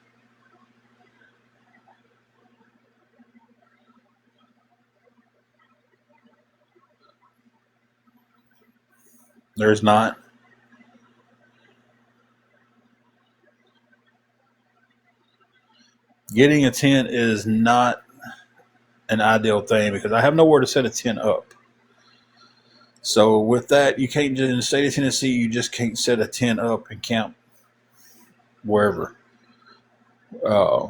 There's not. Getting a tent is not an ideal thing because I have nowhere to set a tent up. So with that, you can't just, in the state of Tennessee, you just can't set a tent up and camp wherever. Uh,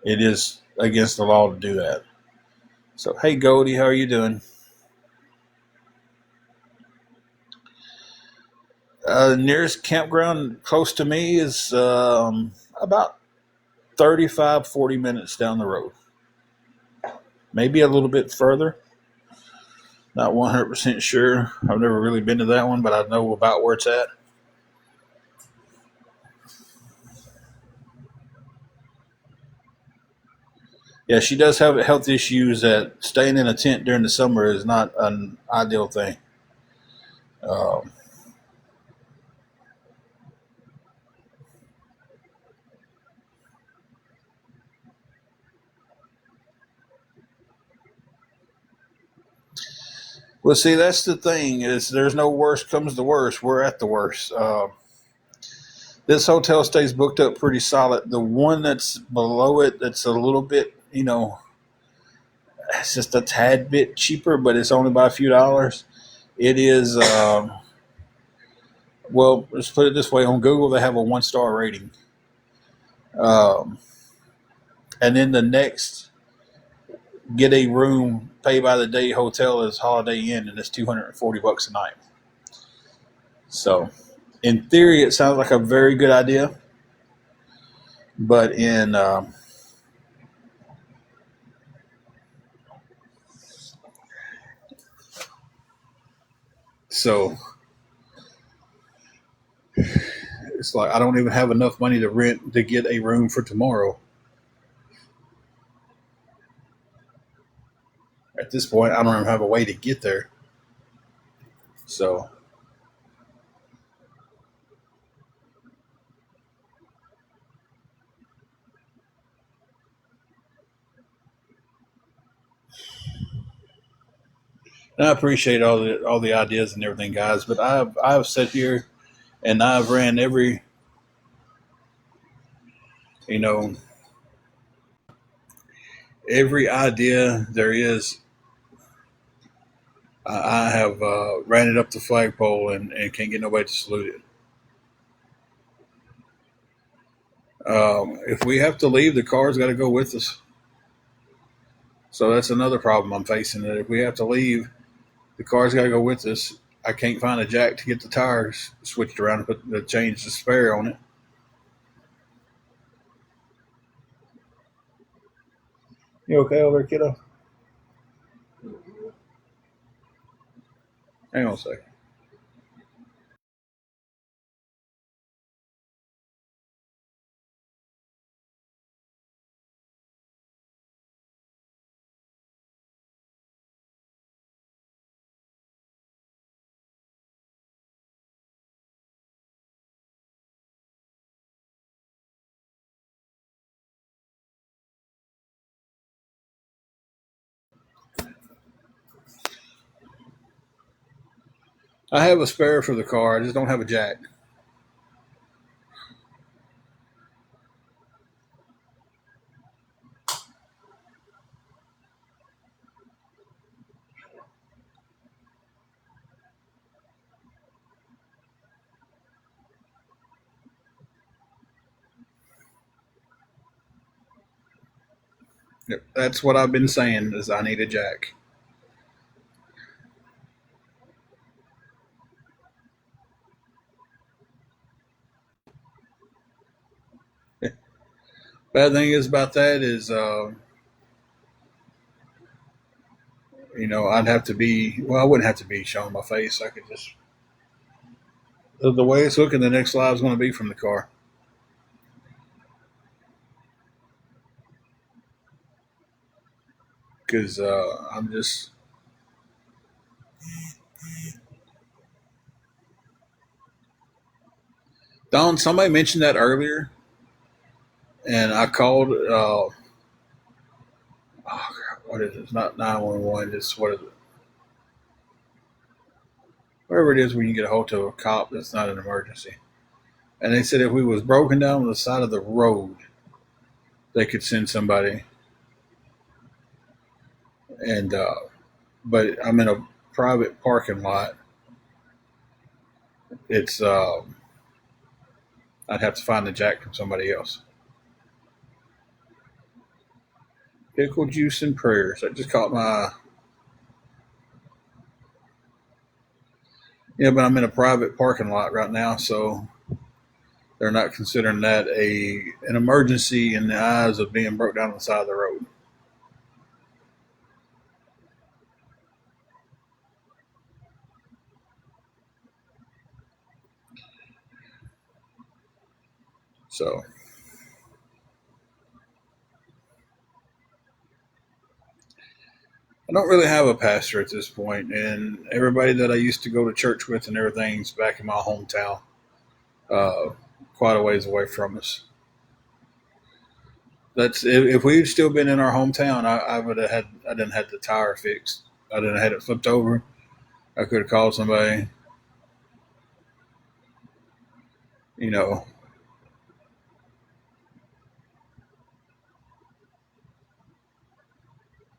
it is against the law to do that. So hey, Goldie, how are you doing? Nearest campground close to me is about 35, 40 minutes down the road. Maybe a little bit further. Not 100% sure. I've never really been to that one, but I know about where it's at. Yeah, she does have health issues that staying in a tent during the summer is not an ideal thing. Um, Well, see, that's the thing is there's no worst comes to worst. We're at the worst. This hotel stays booked up pretty solid. The one that's below it, that's a little bit, it's just a tad bit cheaper, but it's only by a few dollars. It is, well, let's put it this way: on Google, they have a 1-star rating. Um, and then the next get a room, pay by the day hotel is Holiday Inn, and it's $240 a night. So, in theory, it sounds like a very good idea, but in so it's like I don't even have enough money to rent to get a room for tomorrow. At this point, I don't even have a way to get there. So, and I appreciate all the ideas and everything, guys. But I've sat here and I've ran you know every idea there is. I have ran it up the flagpole and can't get nobody to salute it. If we have to leave, the car's got to go with us. So that's another problem I'm facing. That if we have to leave, the car's got to go with us. I can't find a jack to get the tires switched around and change the spare on it. You okay over there, kiddo? Hang on a second. I have a spare for the car. I just don't have a jack. Yep, that's what I've been saying is I need a jack. Bad thing is about that is, I'd have to be, well, I wouldn't have to be showing my face. I could just, the way it's looking, the next live is going to be from the car. Because I'm just, Don, somebody mentioned that earlier, and I called, what is it? It's not 911. It's what is it? Wherever it is when you get a hold of a cop that's not an emergency. And they said if we was broken down on the side of the road, they could send somebody. And but I'm in a private parking lot. It's I'd have to find the jack from somebody else. Pickle juice and prayers. That just caught my eye. Yeah, but I'm in a private parking lot right now, so they're not considering that an emergency in the eyes of being broke down on the side of the road. So I don't really have a pastor at this point, and everybody that I used to go to church with and everything's back in my hometown, uh, quite a ways away from us. That's if we'd still been in our hometown, I would have had I didn't had the tire fixed. I didn't have had it flipped over. I could have called somebody, you know,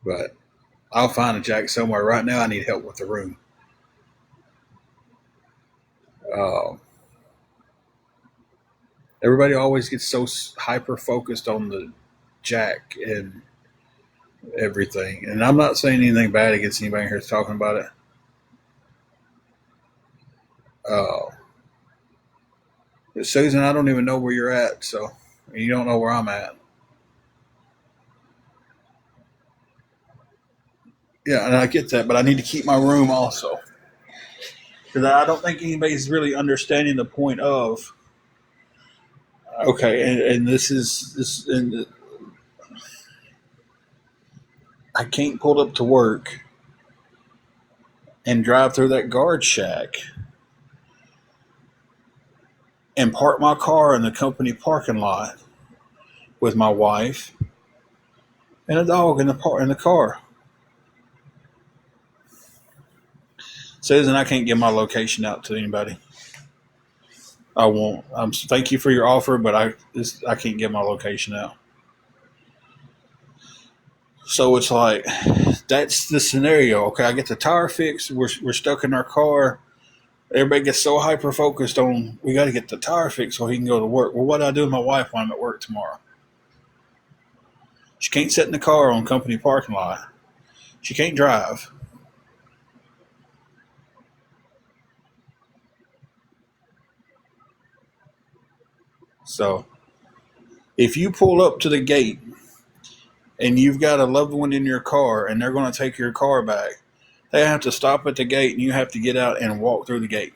but I'll find a jack somewhere. Right now, I need help with the room. Uh, Everybody always gets so hyper focused on the jack and everything. And I'm not saying anything bad against anybody here that's talking about it. Uh, Susan, I don't even know where you're at, so you don't know where I'm at. Yeah, and I get that, but I need to keep my room also because I don't think anybody's really understanding the point of okay, and this is this, and I can't pull up to work and drive through that guard shack and park my car in the company parking lot with my wife and a dog in the car. Susan, I can't give my location out to anybody. I won't. Thank you for your offer, but I can't give my location out. So it's like that's the scenario. Okay, I get the tire fixed. We're stuck in our car. Everybody gets so hyper focused on we got to get the tire fixed so he can go to work. Well, what do I do with my wife when I'm at work tomorrow? She can't sit in the car on company parking lot. She can't drive. So if you pull up to the gate and you've got a loved one in your car and they're going to take your car back, they have to stop at the gate and you have to get out and walk through the gate.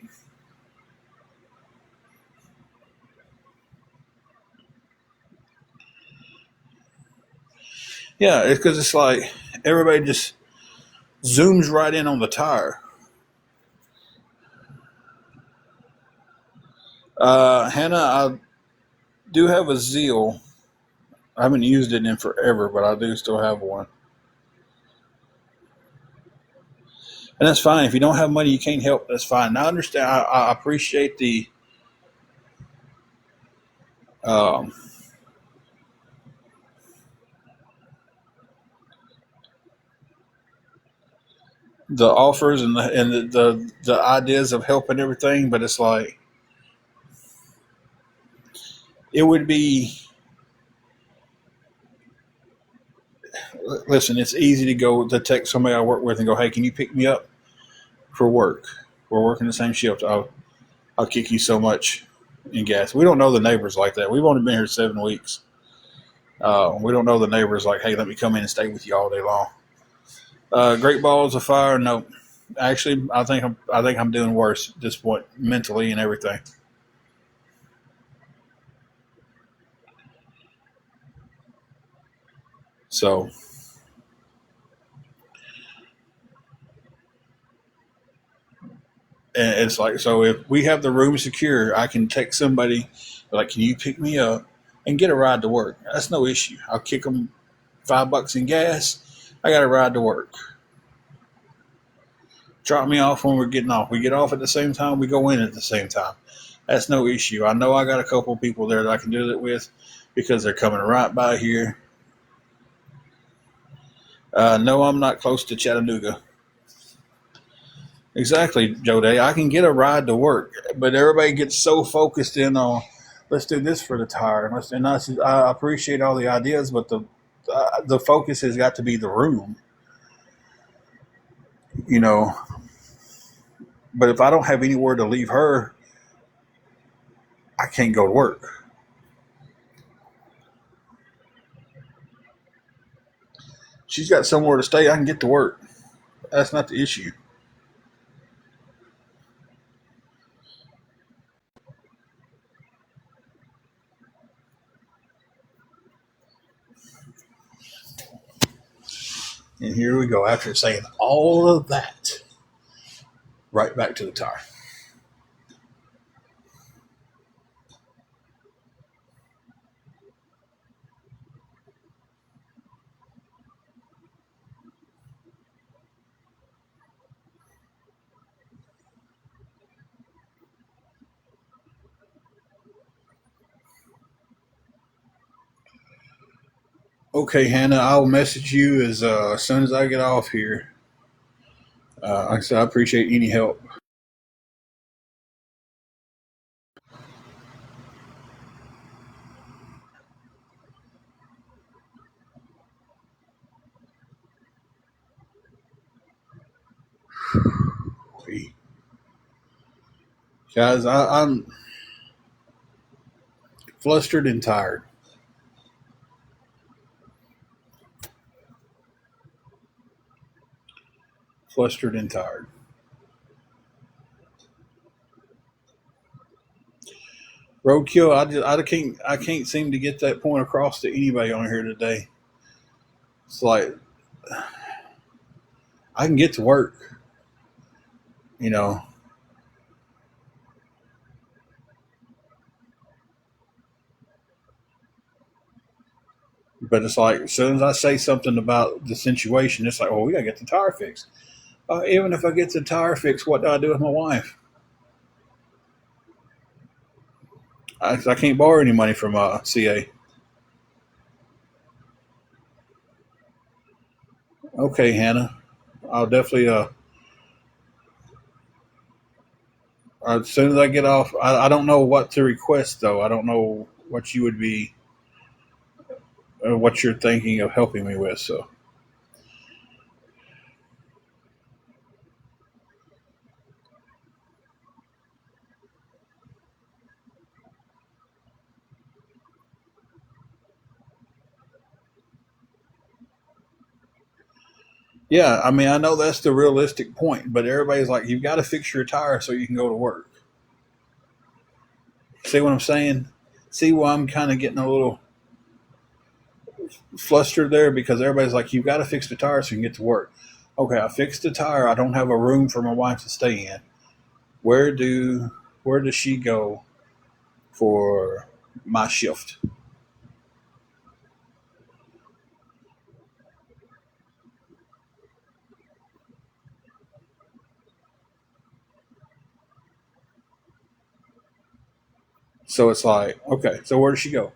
Yeah, it's because it's like everybody just zooms right in on the tire. Hannah, I do have a Zeal. I haven't used it in forever, but I do still have one. And that's fine. If you don't have money, you can't help. That's fine. Now, I understand. I appreciate um, the offers and the ideas of helping everything, but it's like it would be. Listen, it's easy to go to text somebody I work with and go, "Hey, can you pick me up for work? We're working the same shift. I'll kick you so much in gas." We don't know the neighbors like that. We've only been here 7 weeks. We don't know the neighbors like, "Hey, let me come in and stay with you all day long." Great balls of fire. No, actually, I think I'm doing worse at this point mentally and everything. So, and it's like, so if we have the room secure, I can text somebody like, "Can you pick me up and get a ride to work?" That's no issue. I'll kick them $5 in gas. I got a ride to work. Drop me off when we're getting off. We get off at the same time. We go in at the same time. That's no issue. I know I got a couple people there that I can do that with because they're coming right by here. No, I'm not close to Chattanooga. Exactly, Joe Day. I can get a ride to work, but everybody gets so focused in on let's do this for the tire. I appreciate all the ideas, but the focus has got to be the room, you know. But if I don't have anywhere to leave her, I can't go to work. She's got somewhere to stay. I can get to work. That's not the issue. And here we go. After saying all of that, right back to the tire. Okay, Hannah, I'll message you as soon as I get off here. Like I said, I appreciate any help. Guys, I'm flustered and tired. Flustered and tired. Roadkill, I can't seem to get that point across to anybody on here today. It's like I can get to work, you know, but it's like as soon as I say something about the situation, it's like, well, we gotta get the tire fixed. Even if I get the tire fixed, what do I do with my wife? I can't borrow any money from CA. Okay, Hannah, I'll definitely. As soon as I get off, I don't know what to request though. I don't know what you would be, what you're thinking of helping me with. So yeah, I mean, I know that's the realistic point, but everybody's like, you've got to fix your tire so you can go to work. See what I'm saying? See why I'm kind of getting a little flustered there because everybody's like, you've got to fix the tire so you can get to work. Okay, I fixed the tire. I don't have a room for my wife to stay in. Where do where does she go for my shift? So it's like, okay, so where does she go?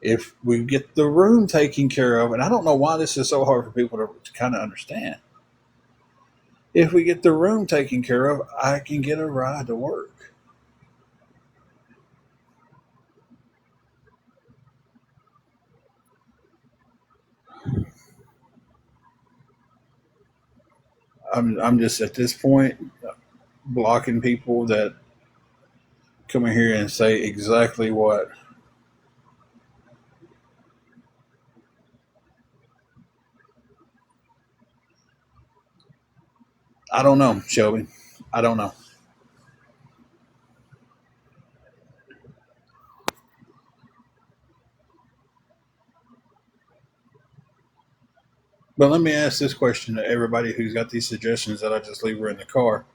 If we get the room taken care of, and I don't know why this is so hard for people to kind of understand. If we get the room taken care of, I can get a ride to work. I'm just at this point blocking people that come in here and say exactly what I don't know, Shelby. I don't know. But let me ask this question to everybody who's got these suggestions that I just leave her in the car.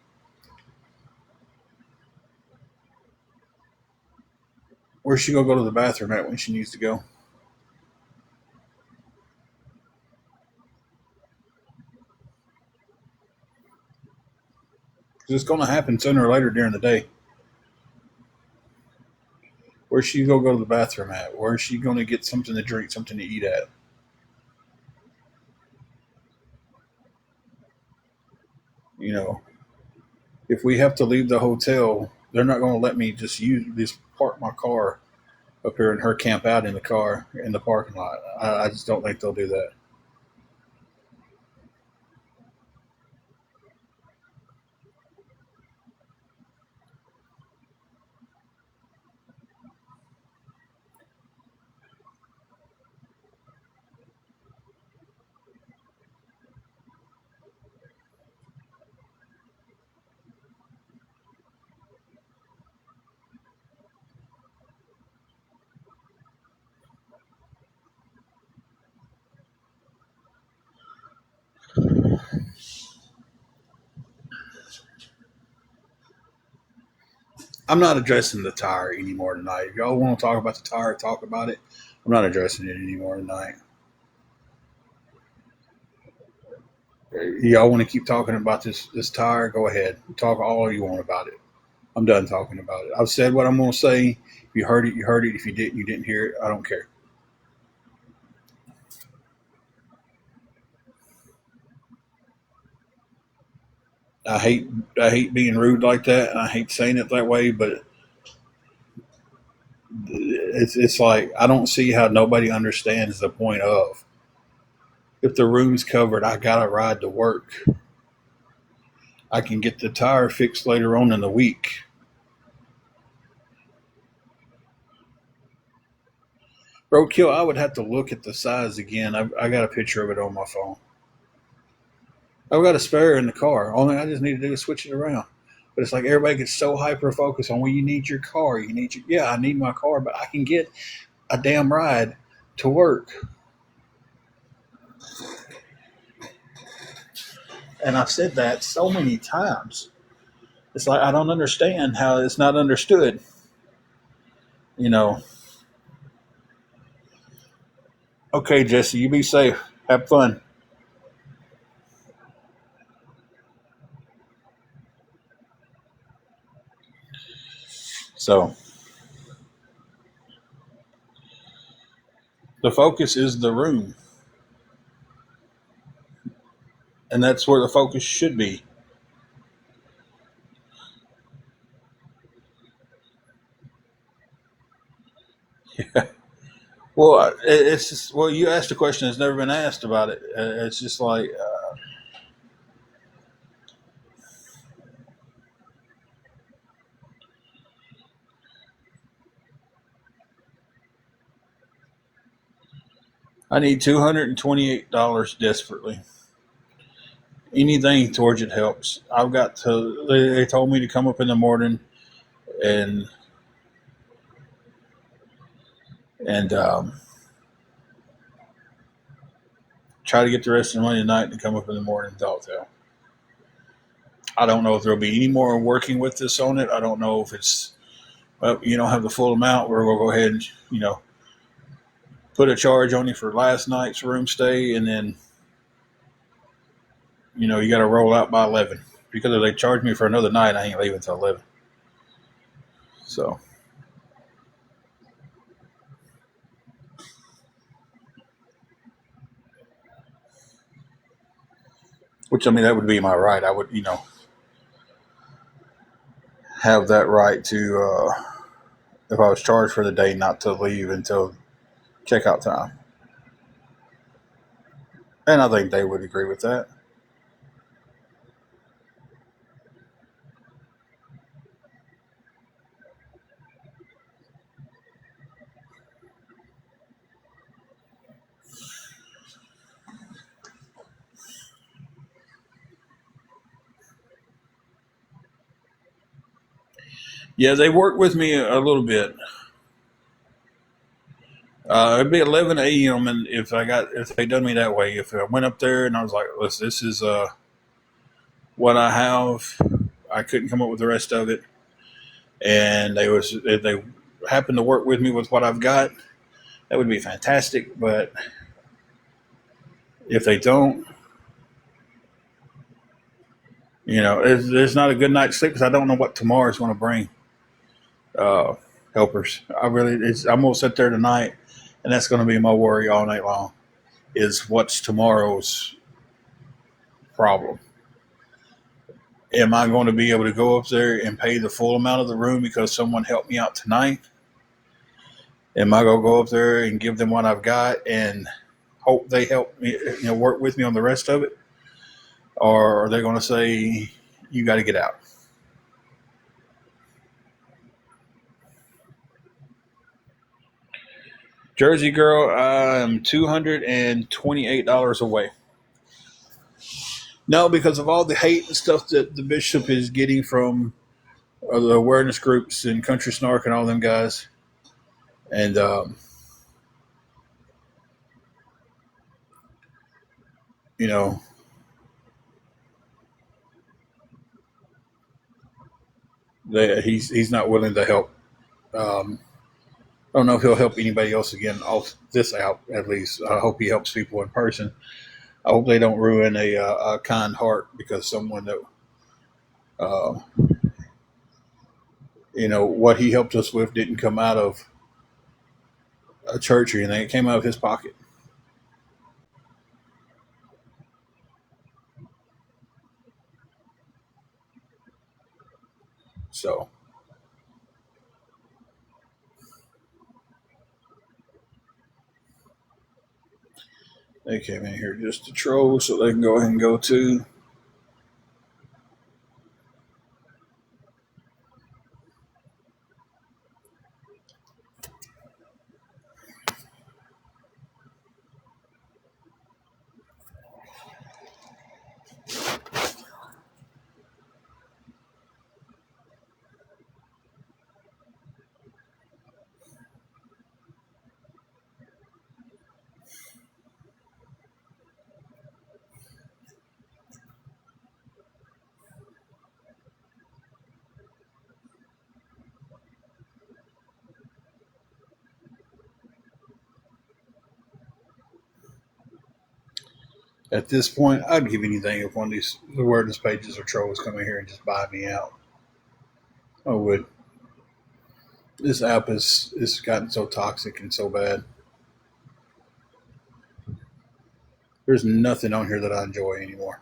Where's she gonna go to the bathroom at when she needs to go? 'Cause it's gonna happen sooner or later during the day. Where's she gonna go to the bathroom at? Where's she gonna get something to drink, something to eat at? You know, if we have to leave the hotel, they're not gonna let me just park my car up here and her camp out in the car in the parking lot. I just don't think they'll do that. I'm not addressing the tire anymore tonight. If y'all want to talk about the tire, talk about it. I'm not addressing it anymore tonight. Y'all want to keep talking about this tire? Go ahead. Talk all you want about it. I'm done talking about it. I've said what I'm going to say. If you heard it, you heard it. If you didn't, you didn't hear it. I don't care. I hate being rude like that, and I hate saying it that way, but it's like I don't see how nobody understands the point of if the room's covered, I got to ride to work. I can get the tire fixed later on in the week. Roadkill, I would have to look at the size again. I got a picture of it on my phone. I've got a spare in the car. Only I just need to do is switch it around. But it's like everybody gets so hyper focused on, well, you need your car. Yeah, I need my car, but I can get a damn ride to work. And I've said that so many times. It's like I don't understand how it's not understood. You know, okay, Jesse, you be safe. Have fun. So the focus is the room, and that's where the focus should be. Well, it's just well, you asked a question that's never been asked about it. It's just like I need $228 desperately. Anything towards it helps. I've got to. They told me to come up in the morning and and try to get the rest of the money tonight and come up in the morning and talk to them. I don't know if there'll be any more working with this on it. I don't know if it's well, you don't have the full amount. We're gonna go ahead and put a charge on you for last night's room stay, and then you got to roll out by 11 because if they charge me for another night, I ain't leaving until 11. So, which I mean, that would be my right. I would have that right to if I was charged for the day, not to leave until checkout time, and I think they would agree with that. Yeah, they worked with me a little bit. It'd be 11 a.m. and if they done me that way, if I went up there and I was like, "Listen, this is what I have," I couldn't come up with the rest of it, and if they happen to work with me with what I've got, that would be fantastic. But if they don't, there's not a good night's sleep because I don't know what tomorrow's going to bring. Uh, Helpers, I'm gonna sit there tonight, and that's going to be my worry all night long. Is what's tomorrow's problem? Am I going to be able to go up there and pay the full amount of the room because someone helped me out tonight? Am I going to go up there and give them what I've got and hope they help me, work with me on the rest of it? Or are they going to say, you got to get out? Jersey girl, I'm $228 away. No, because of all the hate and stuff that the bishop is getting from the awareness groups and Country Snark and all them guys. And, you know, he's not willing to help. I don't know if he'll help anybody else again off this out. At least I hope he helps people in person. I hope they don't ruin a kind heart because someone that uh, what he helped us with didn't come out of a church or anything. It came out of his pocket. So they came in here just to troll, so they can go ahead and go too. At this point, I'd give anything if one of these awareness pages or trolls come in here and just buy me out. I would. This app is gotten so toxic and so bad. There's nothing on here that I enjoy anymore.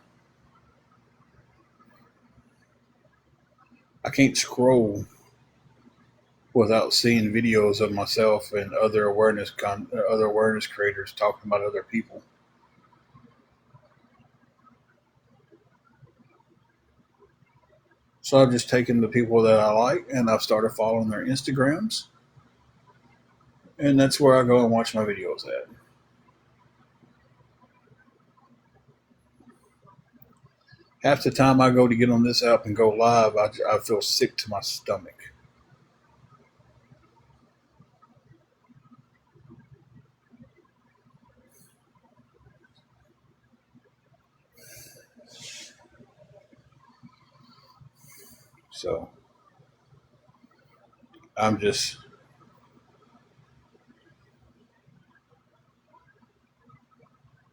I can't scroll without seeing videos of myself and other other awareness creators talking about other people. So I've just taken the people that I like and I've started following their Instagrams, and that's where I go and watch my videos at. Half the time I go to get on this app and go live, I feel sick to my stomach. So I'm just,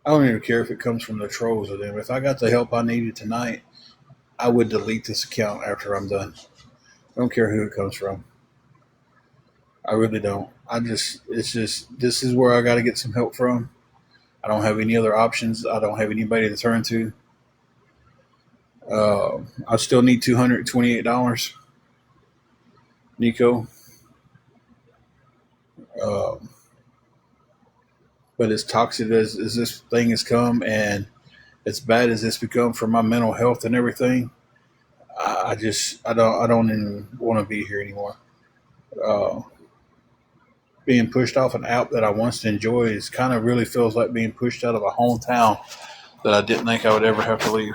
I don't even care if it comes from the trolls or them. If I got the help I needed tonight, I would delete this account after I'm done. I don't care who it comes from. I really don't. It's just, this is where I got to get some help from. I don't have any other options. I don't have anybody to turn to. I still need $228, Nico. Uh, but as toxic as this thing has come, and as bad as it's become for my mental health and everything, I don't even want to be here anymore. Uh, Being pushed off an app that I once enjoyed is kind of really feels like being pushed out of a hometown that I didn't think I would ever have to leave.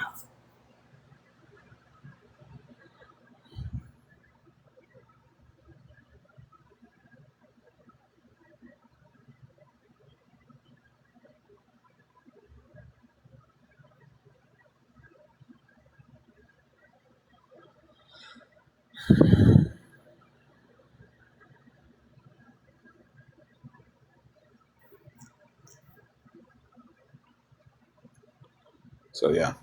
So yeah.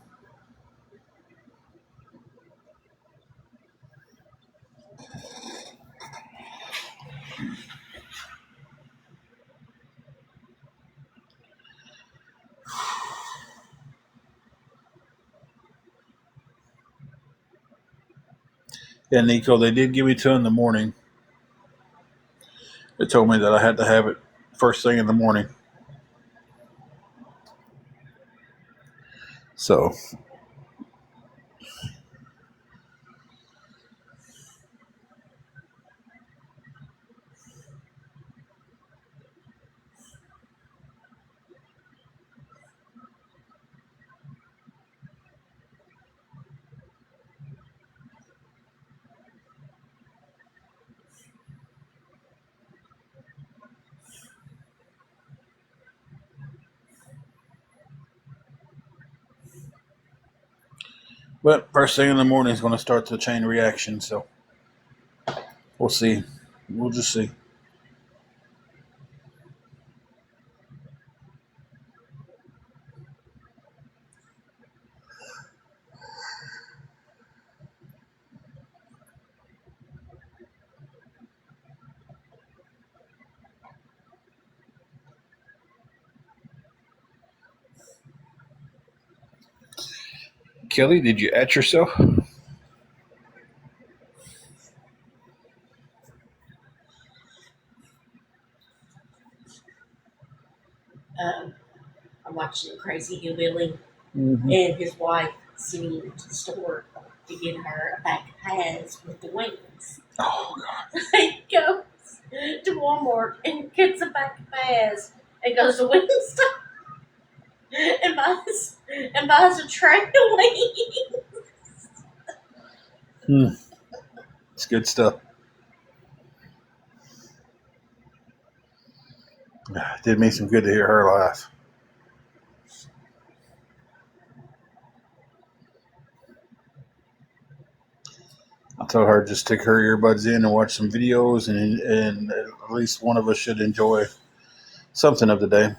Yeah, Nico, they did give me two in the morning. They told me that I had to have it first thing in the morning. So, but first thing in the morning is going to start the chain reaction. So we'll see. We'll just see. Kelly, did you at yourself? watching Crazy Hillbilly, Mm-hmm. and his wife sitting into the store to get her a pack of pies with the wings. Oh God. He goes to Walmart and gets a pack of pies and goes to Wingstop and buys a tray of wings. It's good stuff. Did me some good to hear her laugh. I told her just stick her earbuds in and watch some videos, and at least one of us should enjoy something of the day.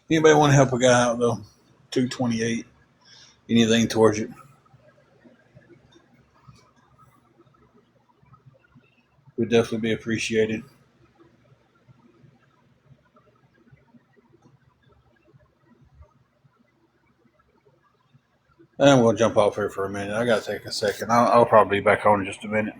Anybody want to help a guy out though? 228. Anything towards it would definitely be appreciated. And we'll jump off here for a minute. I gotta take a second. I'll probably be back on in just a minute.